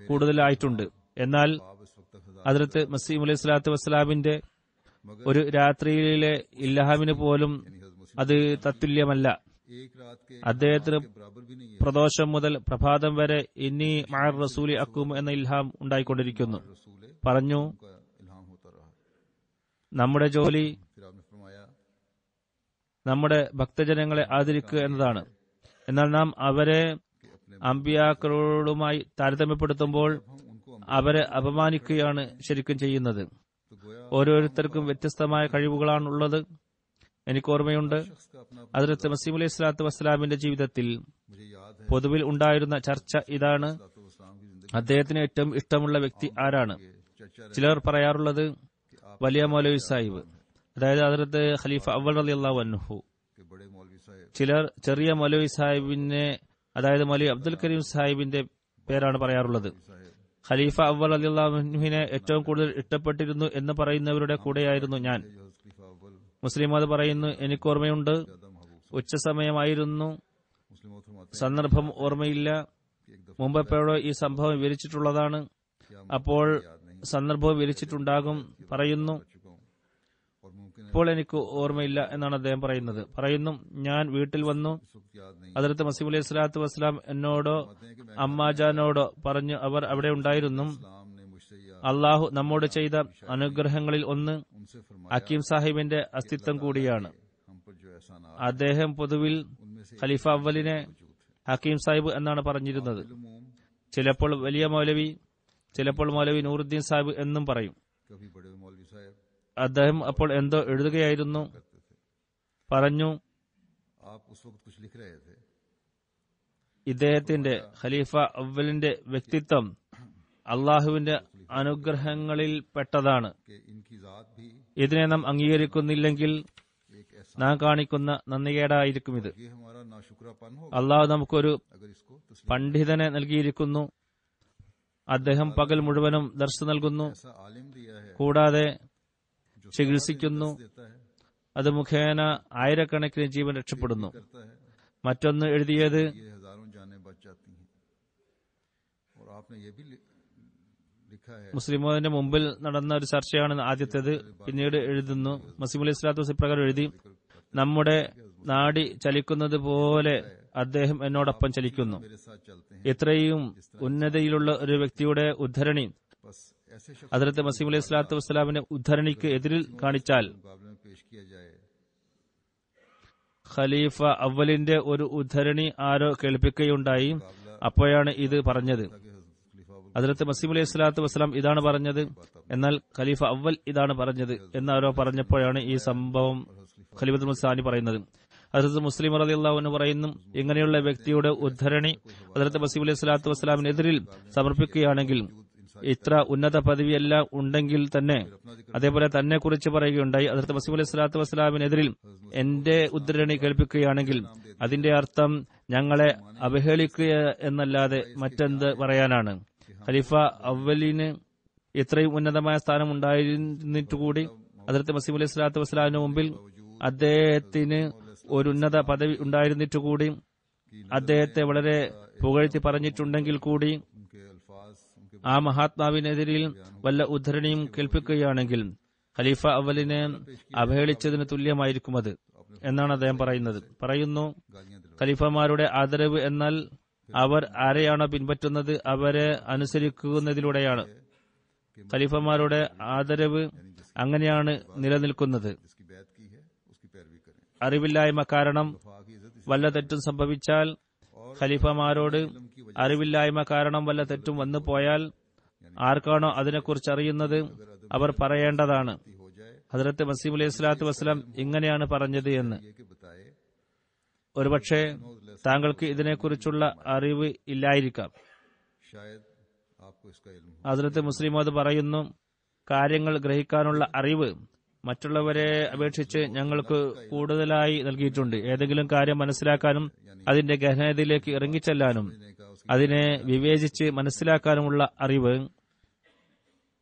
കൂടുതലായിട്ടുണ്ട്. എന്നാൽ आप इस वक्त तक हजार ഹദ്റത്ത് മസീഹ് അലൈഹി സ്വലാത്തു വസ്സലാമിന്റെ ഒരു രാത്രിയിലെ ഇൽഹാമിന് പോലും അത് തത്തുല്യമല്ല. एक रात के അദ്ദേഹത്തിന് बराबर भी नहीं है. പ്രദോഷം മുതൽ പ്രഭാതം വരെ ഇന്നി മഅർ റസൂലി അഖൂം എന്ന ഇൽഹാം ഉണ്ടായിക്കൊണ്ടിരിക്കുന്നു. रसूल പറഞ്ഞു, का इल्हाम होता रहा. നമ്മുടെ ജോലി फिर आपने फरमाया നമ്മുടെ ഭക്തജനങ്ങളെ ആദരിക്കുക എന്നതാണ്. എന്നാൽ നാം അവരെ അമ്പിയാക്കളോടുമായി താരതമ്യപ്പെടുത്തുമ്പോൾ हम उनको അവരെ അപമാനിക്കുകയാണ് ശരിക്കും ചെയ്യുന്നത്. तो गोया ഓരോരുത്തർക്കും വ്യത്യസ്തമായ കഴിവുകളാണുള്ളത്. എനിക്ക് ഓർമ്മയുണ്ട്, शख्स का अपना ഹദ്റത്ത് മസീഹ് അലൈഹി സ്വലാത്തു വസ്സലാമിന്റെ ജീവിതത്തിൽ मुझे याद है പൊതുവിൽ ഉണ്ടായിരുന്ന ചർച്ച ഇതാണ്, इस्लाम की जिंदगी അദ്ദേഹത്തിന് ഏറ്റവും ഇഷ്ടമുള്ള വ്യക്തി ആരാണ്. चर्चा ചിലർ പറയാറുള്ളത് വലിയ മൗലവി സാഹിബ്, അതായത് ഹദ്റത്ത് ഖലീഫ അവ്വൽ റളിയല്ലാഹു അൻഹു. के बड़े मौलवी साहब ചിലർ ചെറിയ മൗലവി സാഹിബിനെ, അതായത് മൗലവി അബ്ദുൽ കരീം സാഹിബിന്റെ പേരാണ് പറയാറുള്ളത്. ഖലീഫ അവ്വൽ റളിയല്ലാഹു അൻഹുവിനെ ഏറ്റവും കൂടുതൽ ഇഷ്ടപ്പെട്ടിരുന്നു എന്ന് പറയുന്നവരുടെ കൂടെയായിരുന്നു ഞാൻ. खलीफा अव्वल മുസ്ലിം അത് പറയുന്നു, എനിക്ക് ഓർമ്മയുണ്ട്, ज्यादा महबूब ഉച്ചസമയമായിരുന്നു, मुस्लिम फरमाते സന്ദർഭം ഓർമ്മയില്ല, हैं कि एक दफा മുമ്പെപ്പോഴോ ഈ സംഭവം വിവരിച്ചിട്ടുള്ളതാണ്. അപ്പോൾ സന്ദർഭവും വിവരിച്ചിട്ടുണ്ടാകും. പറയുന്നു, कर चुका हूँ और मुमकिन है ഇപ്പോൾ എനിക്ക് ഓർമ്മയില്ല എന്നാണ് അദ്ദേഹം പറയുന്നത്. പറയുന്നു, ഞാൻ വീട്ടിൽ വന്നു, इस वक्त याद नहीं. ഹദ്റത്ത് മസീഹ് അലൈഹി സ്വലാത്തു വസ്സലാം എന്നോടോ അമ്മാജാനോടോ പറഞ്ഞു, അവർ അവിടെ ഉണ്ടായിരുന്നു. इस्लाम ने मुझसे या അള്ളാഹു നമ്മോട് ചെയ്ത അനുഗ്രഹങ്ങളിൽ ഒന്ന് उनसे फरमाया ഹക്കീം സാഹിബിന്റെ അസ്തിത്വം കൂടിയാണ്. हम पर जो एहसान അദ്ദേഹം പൊതുവിൽ उनमें से ഖലീഫ അവലിനെ ഹക്കീം സാഹിബ് എന്നാണ് പറഞ്ഞിരുന്നത്. इल्मुम ചിലപ്പോൾ വലിയ മൗലവി, ചിലപ്പോൾ മൗലവി നൂറുദ്ദീൻ സാഹിബ് എന്നും പറയും. कभी बड़े मौलवी साहब അദ്ദേഹം അപ്പോൾ എന്തോ എഴുതുകയായിരുന്നു. करते थे. പറഞ്ഞു, आप उस वक्त कुछ लिख रहे थे. ഇദ്ദേഹത്തിന്റെ ഖലീഫ അവലിന്റെ വ്യക്തിത്വം അള്ളാഹുവിന്റെ അനുഗ്രഹങ്ങളിൽ പെട്ടതാണ്. कि इनकी जात भी ഇതിനെ നാം അംഗീകരിക്കുന്നില്ലെങ്കിൽ एक ऐसा നാം കാണിക്കുന്ന നന്ദികേടായിരിക്കും ഇത്. ये हमारा नाशुक्रापन होगा അള്ളാഹു നമുക്കൊരു अगर इसको तस्लीम പണ്ഡിതനെ നൽകിയിരിക്കുന്നു. അദ്ദേഹം പകൽ മുഴുവനും ദർസ് നൽകുന്നു, ऐसा आलिम दिया है കൂടാതെ जो ചികിത്സിക്കുന്നു. देता है അത് മുഖേന ആയിരക്കണക്കിന് ജീവൻ രക്ഷപ്പെടുന്നു. करता है. മറ്റൊന്ന് എഴുതിയത്, ये हजारों जानें बच जाती हैं. और आपने ये भी लिखा है മുസ്ലിമോന്റെ മുമ്പിൽ നടന്ന ഒരു ചർച്ചയാണ് ആദ്യത്തേത്. പിന്നീട് എഴുതുന്നു, മസീഹ് അലൈഹി സ്വലാത്തു വസ്സലാം പ്രകാരം എഴുതി, നമ്മുടെ നാടി ചലിക്കുന്നത് പോലെ അദ്ദേഹം എന്നോടൊപ്പം ചലിക്കുന്നു. ഇത്രയും ഉന്നതിയിലുള്ള ഒരു വ്യക്തിയുടെ ഉദ്ധരണി ഹദ്റത്ത് മസീഹ് അലൈഹി സ്വലാത്തു വസ്സലാമിന്റെ ഉദ്ധരണിക്ക് എതിരിൽ കാണിച്ചാൽ, ഖലീഫ അവലിന്റെ ഒരു ഉദ്ധരണി ആരോ കേൾപ്പിക്കുകയുണ്ടായി. അപ്പോഴാണ് ഇത് പറഞ്ഞത്. ഹദ്റത്ത് മസീഹ് അലൈഹി സ്വലാത്തു വസ്സലാം ഇതാണ് പറഞ്ഞത്, എന്നാൽ ഖലീഫ അവൽ ഇതാണ് പറഞ്ഞത് എന്നാരോ പറഞ്ഞപ്പോഴാണ് ഈ സംഭവം ഖലീഫത്തുൽ മുസാനി പറയുന്നത്. ഹദ്റത്ത് മുസ്ലിം റളിയല്ലാഹു അൻഹു പറയുന്നു, ഇങ്ങനെയുള്ള വ്യക്തിയുടെ ഉദ്ധരണി ഹദ്റത്ത് മസീഹ് അലൈഹി സ്വലാത്തു വസ്സലാമിനെതിരിൽ സമർപ്പിക്കുകയാണെങ്കിൽ, ഇത്ര ഉന്നത പദവിയെല്ലാം ഉണ്ടെങ്കിൽ തന്നെ, അതേപോലെ തന്നെ കുറിച്ച് പറയുകയുണ്ടായി, ഹദ്റത്ത് മസീഹ് അലൈഹി സ്വലാത്തു വസ്സലാമിനെതിരിൽ എന്റെ ഉദ്ധരണി കേൾപ്പിക്കുകയാണെങ്കിൽ അതിന്റെ അർത്ഥം ഞങ്ങളെ അവഹേളിക്കുക എന്നല്ലാതെ മറ്റെന്ത് പറയാനാണ്. ഖലീഫ അവലിന് ഇത്രയും ഉന്നതമായ സ്ഥാനം ഉണ്ടായിരുന്നിട്ടുകൂടി ഹദ്റത്ത് മസീഹ് അലൈഹി സ്വലാത്തു വസ്സലാമിന് മുമ്പിൽ അദ്ദേഹത്തിന് ഒരു ഉന്നത പദവി ഉണ്ടായിരുന്നിട്ടുകൂടി അദ്ദേഹത്തെ വളരെ പുകഴ്ത്തി പറഞ്ഞിട്ടുണ്ടെങ്കിൽ കൂടി ആ മഹാത്മാവിനെതിരിൽ വല്ല ഉദ്ധരണിയും കേൾപ്പിക്കുകയാണെങ്കിൽ ഖലീഫ അവലിനെ അവഹേളിച്ചതിന് തുല്യമായിരിക്കും അത് എന്നാണ് അദ്ദേഹം പറയുന്നു. ഖലീഫമാരുടെ ആദരവ് എന്നാൽ അവർ ആരെയാണോ പിൻപറ്റുന്നത് അവരെ അനുസരിക്കുന്നതിലൂടെയാണ്. ഖലീഫമാരുടെ ആദരവ് അങ്ങനെയാണ് നിലനിൽക്കുന്നത്. അറിവില്ലായ്മ കാരണം വല്ല തെറ്റും സംഭവിച്ചാൽ, ഖലീഫമാരോട് അറിവില്ലായ്മ കാരണം വല്ല തെറ്റും വന്നു പോയാൽ ആർക്കാണോ അതിനെക്കുറിച്ച് അറിയുന്നത് അവർ പറയേണ്ടതാണ്, ഹദ്റത്ത് മസീഹ് അലൈഹി സ്വലാത്തു വസ്സലാം ഇങ്ങനെയാണ് പറഞ്ഞത് എന്ന്. ഒരുപക്ഷെ താങ്കൾക്ക് ഇതിനെക്കുറിച്ചുള്ള അറിവ് ഇല്ലായിരിക്കാം. ഹദ്റത്ത് മുസ്ലിം അത് പറയുന്നു, കാര്യങ്ങൾ ഗ്രഹിക്കാനുള്ള അറിവ് മറ്റുള്ളവരെ അപേക്ഷിച്ച് ഞങ്ങൾക്ക് കൂടുതലായി നൽകിയിട്ടുണ്ട്. ഏതെങ്കിലും കാര്യം മനസ്സിലാക്കാനും അതിന്റെ ഗഹനതയിലേക്ക് ഇറങ്ങിച്ചെല്ലാനും അതിനെ വിവേചിച്ച് മനസ്സിലാക്കാനുമുള്ള അറിവ്,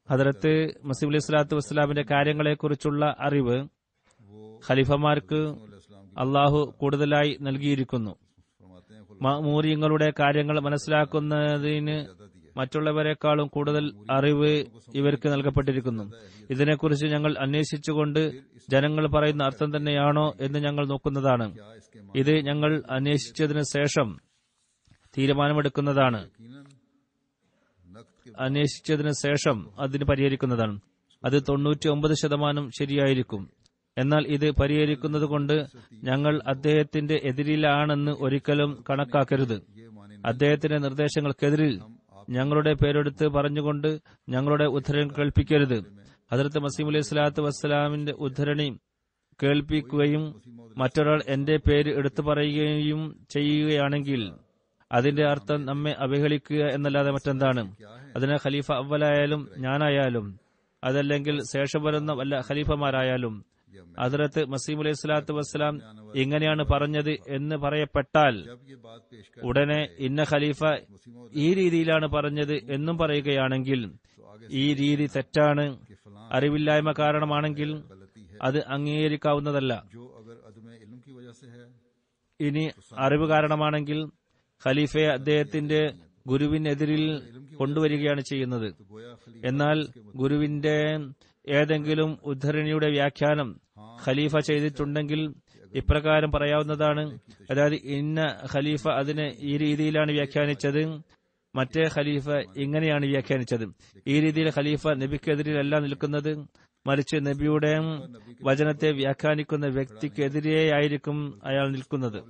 ഹദ്റത്ത് മസീഹ് അലൈഹി സ്വലാത്തു വസ്സലാമിന്റെ കാര്യങ്ങളെക്കുറിച്ചുള്ള അറിവ് ഖലീഫമാർക്ക് അള്ളാഹു കൂടുതലായി നൽകിയിരിക്കുന്നു. മഅ്മൂരിങ്ങളുടെ കാര്യങ്ങൾ മനസ്സിലാക്കുന്നതിന് മറ്റുള്ളവരെക്കാളും കൂടുതൽ അറിവ് ഇവർക്ക് നൽകപ്പെട്ടിരിക്കുന്നു. ഇതിനെക്കുറിച്ച് ഞങ്ങൾ അന്വേഷിച്ചുകൊണ്ട് ജനങ്ങൾ പറയുന്ന അർത്ഥം തന്നെയാണോ എന്ന് ഞങ്ങൾ നോക്കുന്നതാണ്. ഇത് ഞങ്ങൾ അന്വേഷിച്ചതിന് ശേഷം തീരുമാനമെടുക്കുന്നതാണ്, അന്വേഷിച്ചതിന് ശേഷം അതിന് പരിഹരിക്കുന്നതാണ്. അത് 99% ശരിയായിരിക്കും. എന്നാൽ ഇത് പരിഹരിക്കുന്നത് കൊണ്ട് ഞങ്ങൾ അദ്ദേഹത്തിന്റെ എതിരിലാണെന്ന് ഒരിക്കലും കണക്കാക്കരുത്. അദ്ദേഹത്തിന്റെ നിർദ്ദേശങ്ങൾക്കെതിരിൽ ഞങ്ങളുടെ പേരെടുത്ത് പറഞ്ഞുകൊണ്ട് ഞങ്ങളുടെ ഉദ്ധരണി കേൾപ്പിക്കരുത്. ഹദ്റത്ത് മസീഹ് അലൈഹി സ്വലാത്തു വസ്സലാമിന്റെ ഉദ്ധരണി കേൾപ്പിക്കുകയും മറ്റൊരാൾ എന്റെ പേര് എടുത്തു പറയുകയും ചെയ്യുകയാണെങ്കിൽ അതിന്റെ അർത്ഥം നമ്മെ അവഹേളിക്കുക എന്നല്ലാതെ മറ്റെന്താണ്? അതിന് ഖലീഫ അവലായാലും ഞാനായാലും അതല്ലെങ്കിൽ ശേഷം വരുന്ന വല്ല ഖലീഫമാരായാലും ഹദ്റത്ത് മസീഹ് അലൈഹി സ്വലാത്തു വസ്സലാം ഇങ്ങനെയാണ് പറഞ്ഞത് എന്ന് പറയപ്പെട്ടാൽ ഉടനെ ഇന്ന ഖലീഫ ഈ രീതിയിലാണ് പറഞ്ഞത് എന്നും പറയുകയാണെങ്കിൽ ഈ രീതി തെറ്റാണ്. അറിവില്ലായ്മ കാരണമാണെങ്കിൽ അത് അംഗീകരിക്കാവുന്നതല്ല. ഇനി അറിവ് കാരണമാണെങ്കിൽ ഖലീഫയെ അദ്ദേഹത്തിന്റെ ഗുരുവിനെതിരിൽ കൊണ്ടുവരികയാണ് ചെയ്യുന്നത്. എന്നാൽ ഗുരുവിന്റെ ഏതെങ്കിലും ഉദ്ധരണിയുടെ വ്യാഖ്യാനം ഖലീഫ ചെയ്തിട്ടുണ്ടെങ്കിൽ ഇപ്രകാരം പറയാവുന്നതാണ്, അതായത് ഇന്ന ഖലീഫ അതിനെ ഈ രീതിയിലാണ് വ്യാഖ്യാനിച്ചത്, മറ്റേ ഖലീഫ ഇങ്ങനെയാണ് വ്യാഖ്യാനിച്ചത്. ഈ രീതിയിൽ ഖലീഫ നബിക്കെതിരിലല്ല നിൽക്കുന്നത്, മറിച്ച് നബിയുടെ വചനത്തെ വ്യാഖ്യാനിക്കുന്ന വ്യക്തിക്കെതിരെയായിരിക്കും അയാൾ നിൽക്കുന്നത്.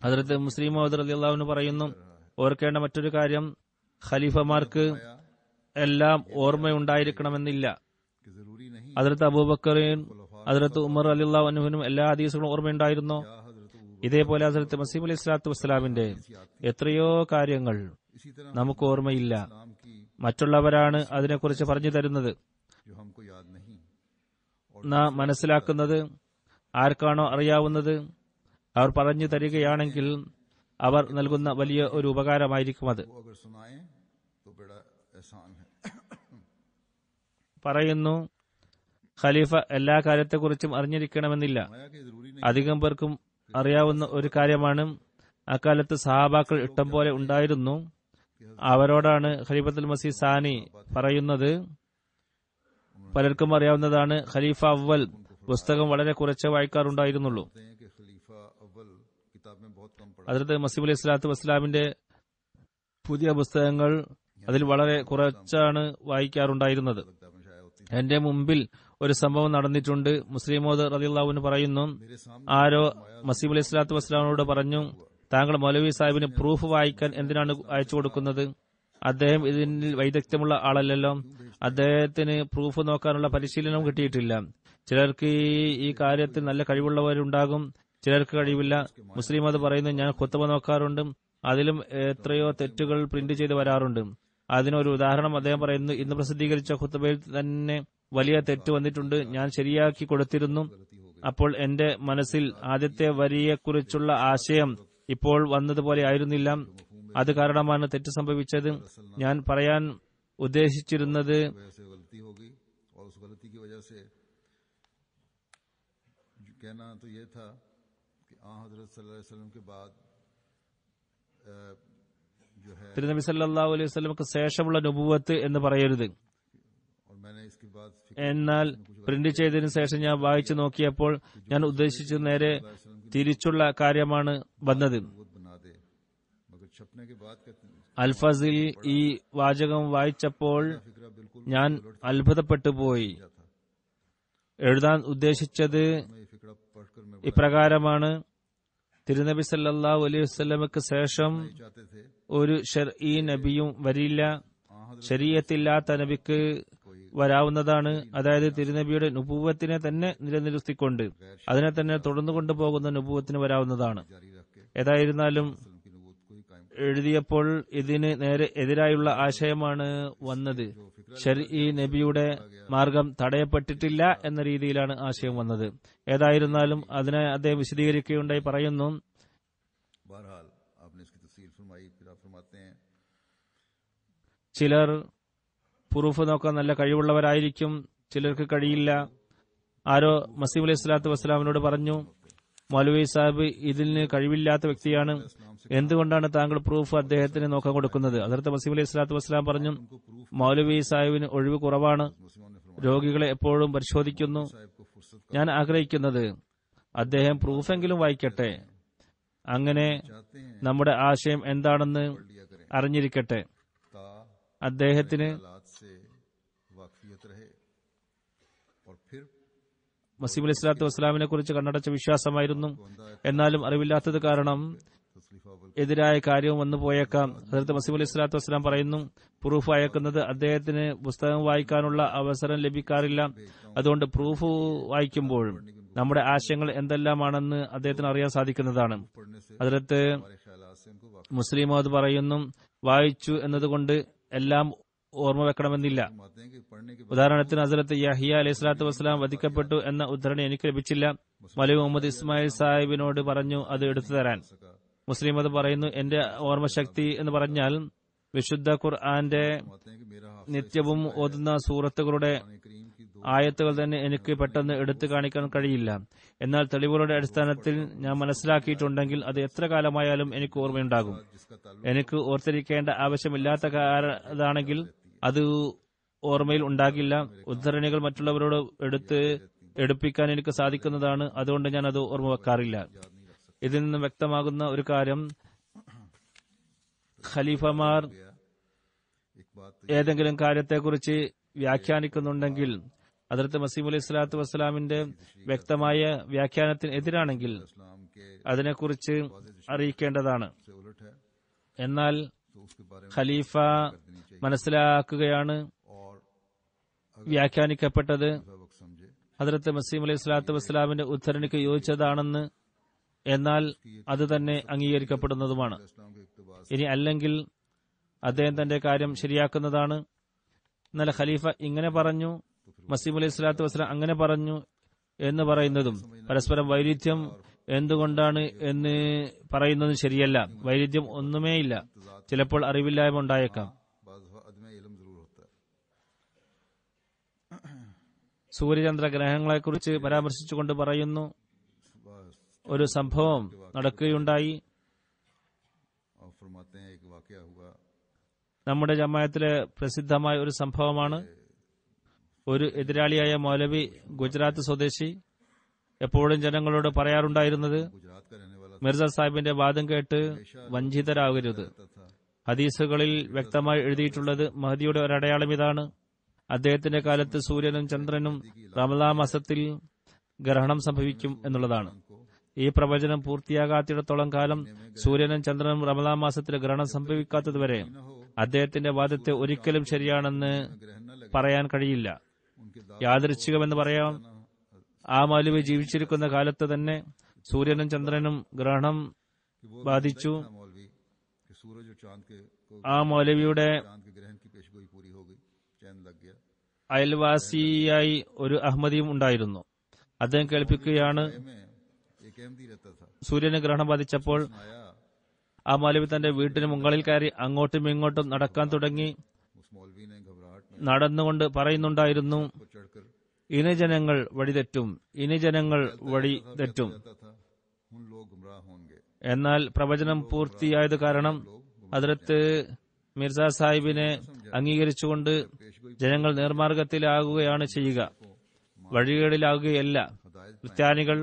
ഹദ്റത്ത് മുസ്ലിം മൗദ് റളിയല്ലാഹു അൻഹു പറയുന്നു, ഓർക്കേണ്ട മറ്റൊരു കാര്യം, ഖലീഫമാർക്ക് എല്ലാം ഓർമ്മയുണ്ടായിരിക്കണമെന്നില്ല. ഹദ്റത്ത് അബൂബക്കറിനും ഹദ്റത്ത് ഉമർ റളിയല്ലാഹു അൻഹുവിനും എല്ലാ ഹദീസുകളും ഓർമ്മയുണ്ടായിരുന്നു. ഇതേപോലെ ഹദ്റത്ത് മസീഹ് അലൈഹി സ്വലാത്തു വസ്സലാമിന്റെ എത്രയോ കാര്യങ്ങൾ നമുക്ക് ഓർമ്മയില്ല. മറ്റുള്ളവരാണ് അതിനെക്കുറിച്ച് പറഞ്ഞു തരുന്നത്. നാം മനസ്സിലാക്കുന്നത് ആർക്കാണോ അറിയാവുന്നത് അവർ പറഞ്ഞു തരികയാണെങ്കിൽ അവർ നൽകുന്ന വലിയ ഒരു ഉപകാരമായിരിക്കും അത്. പറയുന്നു, ഖലീഫ എല്ലാ കാര്യത്തെക്കുറിച്ചും അറിഞ്ഞിരിക്കണമെന്നില്ല. അധികം പേർക്കും അറിയാവുന്ന ഒരു കാര്യമാണ്, അക്കാലത്ത് സഹാബാക്കൾ ഇഷ്ടം പോലെ ഉണ്ടായിരുന്നു. അവരോടാണ് ഖലീഫത്തുൽ മസീഹ് സാനി പറയുന്നത്. പലർക്കും അറിയാവുന്നതാണ്, ഖലീഫ അവൽ പുസ്തകം വളരെ കുറച്ചേ വായിക്കാറുണ്ടായിരുന്നുള്ളൂ. कहते हैं कि खलीफा अव्वल किताब में बहुत कम पढ़ा, ഹദ്റത്ത് മസീഹ് അലൈഹി സ്വലാത്തു വസ്സലാമിന്റെ പുതിയ പുസ്തകങ്ങൾ അതിൽ വളരെ കുറച്ചാണ് വായിക്കാറുണ്ടായിരുന്നത്. किताबें शाया होती എന്റെ മുമ്പിൽ ഒരു സംഭവം നടന്നിട്ടുണ്ട്. മുസ്ലിം മോദ് റളിയല്ലാഹു അൻഹു പറയുന്നു, मेरे सामने ആരോ മസീഹ് അലൈഹി സ്വലാത്തു വസ്സലാമിനോട് പറഞ്ഞു, താങ്കൾ മൗലവി സാഹിബിന് പ്രൂഫ് വായിക്കാൻ എന്തിനാണ് അയച്ചു കൊടുക്കുന്നത്? അദ്ദേഹം ഇതിൽ വൈദഗ്ധ്യമുള്ള ആളല്ലല്ലോ. അദ്ദേഹത്തിന് പ്രൂഫ് നോക്കാനുള്ള പരിശീലനം കിട്ടിയിട്ടില്ല. ചിലർക്ക് ഈ കാര്യത്തിൽ നല്ല കഴിവുള്ളവരുണ്ടാകും, ചിലർക്ക് കഴിവില്ല. മുസ്ലിം അത് പറയുന്നു, ഞാൻ ഖുത്ബ നോക്കാറുണ്ട്, അതിലും എത്രയോ തെറ്റുകൾ പ്രിന്റ് ചെയ്ത് വരാറുണ്ട്. അതിനൊരു ഉദാഹരണം അദ്ദേഹം പറയുന്നു, ഇന്ന് പ്രസിദ്ധീകരിച്ച ഖുത്ബയിൽ തന്നെ വലിയ തെറ്റ് വന്നിട്ടുണ്ട്, ഞാൻ ശരിയാക്കി കൊടുത്തിരുന്നു. അപ്പോൾ എന്റെ മനസ്സിൽ ആദ്യത്തെ വരിയെക്കുറിച്ചുള്ള ആശയം ഇപ്പോൾ വന്നതുപോലെ ആയിരുന്നില്ല. അത് കാരണമാണ് തെറ്റ് സംഭവിച്ചത്. ഞാൻ പറയാൻ ഉദ്ദേശിച്ചിരുന്നത് वजह से गलती हो गई और उस गलती की वजह से कहना तो ये था कि हजरत सल्लल्लाहु अलैहि वसल्लम के बाद जो है, തിരുനബി സല്ലല്ലാഹു അലൈഹി വസല്ലമക്ക് ശേഷമുള്ള നുബുവത്ത് എന്ന് പറയരുത്. और मैंने इसके बाद എന്നാൽ പ്രിന്റ് ചെയ്തതിനു ശേഷം ഞാൻ വായിച്ചു നോക്കിയപ്പോൾ ഞാൻ ഉദ്ദേശിച്ചത് നേരെ തിരിച്ചുള്ള കാര്യമാണ് വന്നത്. नबूवत बना दे, मगर छपने के बाद कहते हैं അൽഫസിൽ ഈ വാചകം വായിച്ചപ്പോൾ फिक्रा बिल्कुल ഞാൻ അത്ഭുതപ്പെട്ടു പോയി. था। എഴുതാൻ ഉദ്ദേശിച്ചത് मैं ये फिक्रा पढ़कर मैं ഇപ്രകാരമാണ്: തിരുനബി സല്ലല്ലാഹു അലൈഹി വസല്ലമക്ക് ശേഷം चाहते थे ഒരു ശർഈ നബിയും വരില്ല. ശരീഅത്തില്ലാത്ത നബിക്ക് വരാവുന്നതാണ്. അതായത് തിരുനബിയുടെ നുബുവത്തിനെ തന്നെ നിലനിർത്തിക്കൊണ്ട് അതിനെ തന്നെ തുടർന്നു കൊണ്ടുപോകുന്ന നുബുവത്തിന് വരാവുന്നതാണ്. जारी रख के ഏതായിരുന്നാലും वसल्लम की नबूवत को ही कायम എഴുതിയപ്പോൾ ഇതിന് നേരെ എതിരായുള്ള ആശയമാണ് വന്നത്. ശർഈ നബിയുടെ മാർഗം തടയപ്പെട്ടിട്ടില്ല എന്ന രീതിയിലാണ് ആശയം വന്നത്. ഏതായിരുന്നാലും അതിനെ അദ്ദേഹം വിശദീകരിക്കുകയുണ്ടായി. പറയുന്നു, बहरहाल आपने इसकी तफसील फरमाई। फिर आप फरमाते हैं ചിലർ പ്രൂഫ് നോക്കാൻ നല്ല കഴിവുള്ളവരായിരിക്കും, ചിലർക്ക് കഴിയില്ല. ആരോ മസീഹ് അലൈഹി സ്വലാത്തു വസ്സലാമിനോട് പറഞ്ഞു, മൗലവി സാഹിബ് ഇതിന് കഴിവില്ലാത്ത വ്യക്തിയാണ്, എന്തുകൊണ്ടാണ് താങ്കൾ പ്രൂഫ് അദ്ദേഹത്തിന് നോക്കാൻ കൊടുക്കുന്നത്? ഹദ്റത്ത് മസീഹ് അലൈഹി സ്വലാത്തു വസ്സലാം പറഞ്ഞു, മൗലവി സാഹിബിന് ഒഴിവ് കുറവാണ്, मुस्लिमों ने फरमाया രോഗികളെ എപ്പോഴും പരിശോധിക്കുന്നു. साहब को फुर्सत ഞാൻ ആഗ്രഹിക്കുന്നത് അദ്ദേഹം പ്രൂഫെങ്കിലും വായിക്കട്ടെ, അങ്ങനെ चाहते हैं നമ്മുടെ ആശയം എന്താണെന്ന് लिया करें അറിഞ്ഞിരിക്കട്ടെ. ता അദ്ദേഹത്തിന് हालात से वाकफियत रहे और फिर മസീഹ് അലൈഹി സ്വലാത്തു വസ്സലാമിനെ കുറിച്ച് കണ്ണടച്ച വിശ്വാസമായിരുന്നു. എന്നാലും അറിവില്ലാത്തത് കാരണം तस्लीफा अव्वल എതിരായ കാര്യവും വന്നു പോയേക്കാം. ഹദ്റത്ത് മസീഹ് അലൈഹി സ്വലാത്തു വസ്സലാം പറയുന്നു, പ്രൂഫ് അയക്കുന്നത് അദ്ദേഹത്തിന് പുസ്തകം വായിക്കാനുള്ള അവസരം ലഭിക്കാറില്ല. അതുകൊണ്ട് പ്രൂഫ് വായിക്കുമ്പോൾ നമ്മുടെ ആശയങ്ങൾ എന്തെല്ലാമാണെന്ന് അദ്ദേഹത്തിന് അറിയാൻ സാധിക്കുന്നതാണ്. पढ़ने से ഹദ്റത്ത് हमारे ख्यालात से उनको वाकफ മുസ്ലിമോദ് പറയുന്നു, വായിച്ചു എന്നതുകൊണ്ട് എല്ലാം ഓർമ്മ വെക്കണമെന്നില്ല. फरमाते हैं कि पढ़ने के बाद ഉദാഹരണത്തിന് ഹസ്രത്ത് യഹിയ അലൈഹി സ്വലാത്തു വസ്സലാം വധിക്കപ്പെട്ടു എന്ന ഉദ്ധരണി എനിക്ക് ലഭിച്ചില്ല. മൗലവി മുഹമ്മദ് ഇസ്മായിൽ സാഹിബിനോട് പറഞ്ഞു അത് എടുത്തു തരാൻ. सका മുസ്ലിം അത് പറയുന്നു, എന്റെ ഓർമ്മശക്തി എന്ന് പറഞ്ഞാൽ വിശുദ്ധ ഖുർആന്റെ फरमाते हैं कि मेरा हाफिज നിത്യവും ഓതുന്ന സൂറത്തുകളുടെ करीम की दो ആയത്തുകൾ തന്നെ എനിക്ക് പെട്ടെന്ന് എടുത്തു കാണിക്കാൻ കഴിയില്ല. എന്നാൽ തെളിവുകളുടെ അടിസ്ഥാനത്തിൽ ഞാൻ മനസ്സിലാക്കിയിട്ടുണ്ടെങ്കിൽ അത് എത്ര കാലമായാലും എനിക്ക് ഓർമ്മയുണ്ടാകും. जिसका ताल्लुक എനിക്ക് ഓർത്തിരിക്കേണ്ട ആവശ്യമില്ലാത്ത അതാണെങ്കിൽ അത് ഓർമ്മയിൽ ഉണ്ടാകില്ല. ഉദ്ധരണികൾ മറ്റുള്ളവരോട് എടുപ്പിക്കാൻ എനിക്ക് സാധിക്കുന്നതാണ്, അതുകൊണ്ട് ഞാൻ അത് ഓർമ്മ വെക്കാറില്ല. ഇതിൽ നിന്ന് വ്യക്തമാകുന്ന ഒരു കാര്യം, ഖലീഫമാർ एक बात ഏതെങ്കിലും കാര്യത്തെക്കുറിച്ച് വ്യാഖ്യാനിക്കുന്നുണ്ടെങ്കിൽ ഹദ്റത്ത് മസീഹ് അലൈഹി സ്വലാത്തു വസ്സലാമിന്റെ വ്യക്തമായ വ്യാഖ്യാനത്തിന് എതിരാണെങ്കിൽ इस्लाम के അതിനെക്കുറിച്ച് അറിയിക്കേണ്ടതാണ്. से उलट है എന്നാൽ तो उसके बारे में ഖലീഫ देनी चाहिए മനസ്സിലാക്കുകയാണ് और വ്യാഖ്യാനിക്കപ്പെട്ടത് वक्त समझे ഹദ്റത്ത് മസീഹ് അലൈഹി സ്വലാത്തു വസ്സലാമിന്റെ ഉദ്ധരണിക്ക് യോജിച്ചതാണെന്ന്, എന്നാൽ അത് തന്നെ അംഗീകരിക്കപ്പെടുന്നതുമാണ്. इस्लाम के इक्तबास ഇനി അല്ലെങ്കിൽ അദ്ദേഹം തന്റെ കാര്യം ശരിയാക്കുന്നതാണ്. എന്നാൽ ഖലീഫ ഇങ്ങനെ പറഞ്ഞു, മസീഹ് അലൈഹി സ്വലാത്തു വസ്സലാം അങ്ങനെ പറഞ്ഞു എന്ന് പറയുന്നതും പരസ്പരം വൈരുദ്ധ്യം എന്തുകൊണ്ടാണ് എന്ന് പറയുന്നതും ശരിയല്ല. വൈരുദ്ധ്യം ഒന്നുമേയില്ല. ചിലപ്പോൾ അറിവില്ലായ്മ ഉണ്ടായേക്കാം. बाज़ अदम इल्म जरूर होता है। സൂര്യചന്ദ്ര ഗ്രഹങ്ങളെക്കുറിച്ച് പരാമർശിച്ചുകൊണ്ട് പറയുന്നു, बस ഒരു സംഭവം നടക്കുകയുണ്ടായി. और फरमाते हैं एक वाकया हुआ നമ്മുടെ ജമാഅത്തിലെ പ്രസിദ്ധമായ ഒരു സംഭവമാണ്. ഒരു എതിരാളിയായ മൗലവി, ഗുജറാത്ത് സ്വദേശി, എപ്പോഴും ജനങ്ങളോട് പറയാറുണ്ടായിരുന്നത്, गुजरात का रहने वाला മിർസ സാഹിബിന്റെ വാദം കേട്ട് വഞ്ചിതരാകരുത്. था। ഹദീസുകളിൽ വ്യക്തമായി എഴുതിയിട്ടുള്ളത് മഹദിയുടെ ഒരടയാളം ഇതാണ്. അദ്ദേഹത്തിന്റെ കാലത്ത് സൂര്യനും ചന്ദ്രനും റമദാൻ മാസത്തിൽ ഗ്രഹണം സംഭവിക്കും എന്നുള്ളതാണ്. ഈ പ്രവചനം പൂർത്തിയാകാത്തിടത്തോളം കാലം സൂര്യനും ചന്ദ്രനും റമദാൻ മാസത്തിൽ ഗ്രഹണം സംഭവിക്കാത്തതുവരെ അദ്ദേഹത്തിന്റെ വാദത്തെ ഒരിക്കലും ശരിയാണെന്ന് പറയാൻ കഴിയില്ല. യാദൃച്ഛികമെന്ന് പറയാം. ആ മൗലവി ജീവിച്ചിരിക്കുന്ന കാലത്ത് തന്നെ സൂര്യനും ചന്ദ്രനും ഗ്രഹണം ബാധിച്ചു. सूरज और चांद के ആ മൗലവിയുടെ चांद के ग्रहण की पेशगोई पूरी हो गई, चैन लग गया। അയൽവാസിയായി ഒരു അഹമ്മദിയും ഉണ്ടായിരുന്നു. അദ്ദേഹം കേൾപ്പിക്കുകയാണ്, में एक अहमदी रहता था। സൂര്യന് ഗ്രഹണം ബാധിച്ചപ്പോൾ आया ആ മൗലവി തന്റെ വീട്ടിന് മുകളിൽ കയറി അങ്ങോട്ടും ഇങ്ങോട്ടും നടക്കാൻ തുടങ്ങി. उस मौलवी ने घबराहट में നടന്നുകൊണ്ട് പറയുന്നുണ്ടായിരുന്നു, को चढ़कर ഇനി ജനങ്ങൾ വഴിതെറ്റും, ഇനി ജനങ്ങൾ വഴിതെറ്റും. जाता था, उन लोग गुमराह होंगे। എന്നാൽ പ്രവചനം പൂർത്തിയായത് കാരണം ഹദ്രത്ത് മിർസ സാഹിബിനെ അംഗീകരിച്ചുകൊണ്ട് ജനങ്ങൾ നേർമാർഗത്തിലാകുകയാണ് ചെയ്യുക, വഴികേടിലാകുകയല്ല. ക്രിസ്ത്യാനികൾ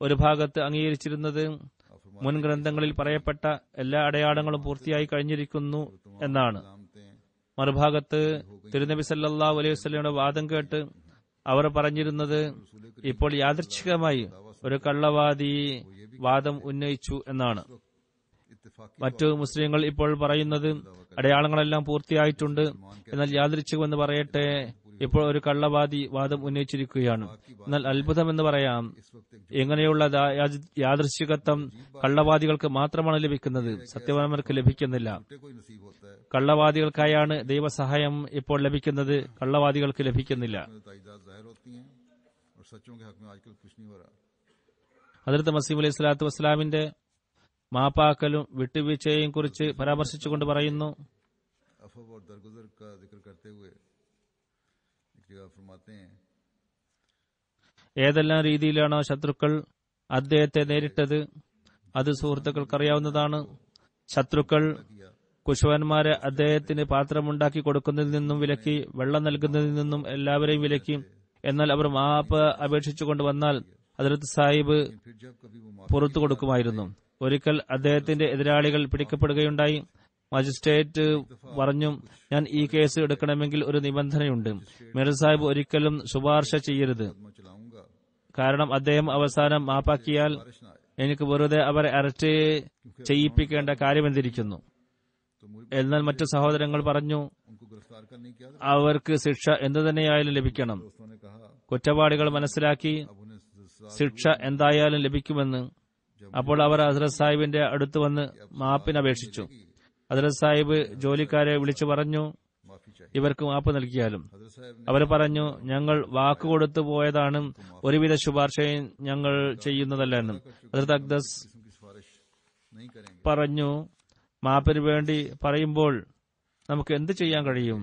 ഒരു ഭാഗത്ത് അംഗീകരിച്ചിരുന്നത് മുൻ ഗ്രന്ഥങ്ങളിൽ പറയപ്പെട്ട എല്ലാ അടയാളങ്ങളും പൂർത്തിയായി കഴിഞ്ഞിരിക്കുന്നു എന്നാണ്. മറുഭാഗത്ത് തിരുനബി സല്ലല്ലാഹു അലൈഹി വസല്ലമയുടെ വാദം കേട്ട് അവർ പറഞ്ഞിരുന്നത് ഇപ്പോൾ യാദൃച്ഛികമായി ഒരു കള്ളവാദി വാദം ഉന്നയിച്ചു എന്നാണ്. മറ്റു മുസ്ലിങ്ങൾ ഇപ്പോൾ പറയുന്നത് അടയാളങ്ങളെല്ലാം പൂർത്തിയായിട്ടുണ്ട്, എന്നാൽ യാദൃച്ഛികമെന്ന് പറയട്ടെ, ഇപ്പോൾ ഒരു കള്ളവാദി വാദം ഉന്നയിച്ചിരിക്കുകയാണ്. എന്നാൽ അത്ഭുതമെന്ന് പറയാം, ഇങ്ങനെയുള്ള യാദൃശ്ചികത്വം കള്ളവാദികൾക്ക് മാത്രമാണ് ലഭിക്കുന്നത്, സത്യവാന്മാർക്ക് ലഭിക്കുന്നില്ല. കള്ളവാദികൾക്കായാണ് ദൈവസഹായം ഇപ്പോൾ ലഭിക്കുന്നത്, കള്ളവാദികൾക്ക് ലഭിക്കുന്നില്ല. ഹദ്റത്ത് മസീഹ് അലൈഹി സ്വലാത്തു വസ്സലാമിന്റെ മാപ്പാക്കലും വിട്ടുവീഴ്ചയെയും കുറിച്ച് പരാമർശിച്ചുകൊണ്ട് പറയുന്നു, ഏതെല്ലാം രീതിയിലാണോ ശത്രുക്കൾ അദ്ദേഹത്തെ നേരിട്ടത് അത് സുഹൃത്തുക്കൾക്കറിയാവുന്നതാണ്. ശത്രുക്കൾ കുശവന്മാരെ അദ്ദേഹത്തിന് പാത്രമുണ്ടാക്കി കൊടുക്കുന്നതിൽ നിന്നും വിലക്കി, വെള്ളം നൽകുന്നതിൽ നിന്നും എല്ലാവരെയും വിലക്കി. എന്നാൽ അവർ മാപ്പ് അപേക്ഷിച്ചുകൊണ്ട് വന്നാൽ ഹദ്റത്ത് സാഹിബ് പുറത്തു കൊടുക്കുമായിരുന്നു. ഒരിക്കൽ അദ്ദേഹത്തിന്റെ എതിരാളികൾ പിടിക്കപ്പെടുകയുണ്ടായി. മജിസ്ട്രേറ്റ് പറഞ്ഞു, ഞാൻ ഈ കേസ് എടുക്കണമെങ്കിൽ ഒരു നിബന്ധനയുണ്ട്. മിർ സാഹിബ് ഒരിക്കലും ശുപാർശ ചെയ്യരുത്, കാരണം അദ്ദേഹം അവസാനം മാപ്പാക്കിയാൽ എനിക്ക് വെറുതെ അവരെ അറസ്റ്റ് ചെയ്യിപ്പിക്കേണ്ട കാര്യമെന്തിരിക്കുന്നു. എന്നാൽ മറ്റു സഹോദരങ്ങൾ പറഞ്ഞു, അവർക്ക് ശിക്ഷ എന്തു തന്നെയായാലും ലഭിക്കണം. കുറ്റവാളികൾ മനസ്സിലാക്കി ശിക്ഷ എന്തായാലും ലഭിക്കുമെന്ന്. അപ്പോൾ അവർ ഹദ്റത്ത് സാഹിബിന്റെ അടുത്ത് വന്ന് മാപ്പിനപേക്ഷിച്ചു. ഹദ്റത്ത് സാഹിബ് ജോലിക്കാരെ വിളിച്ചു പറഞ്ഞു, ഇവർക്ക് മാപ്പ് നൽകിയാലും. അവർ പറഞ്ഞു, ഞങ്ങൾ വാക്കുകൊടുത്തു പോയതാണ്, ഒരുവിധ ശുപാർശയും ഞങ്ങൾ ചെയ്യുന്നതല്ല എന്ന്. ഹദ്റത്ത് അഖ്ദസ് പറഞ്ഞു, മാപ്പിന് വേണ്ടി പറയുമ്പോൾ നമുക്ക് എന്ത് ചെയ്യാൻ കഴിയും?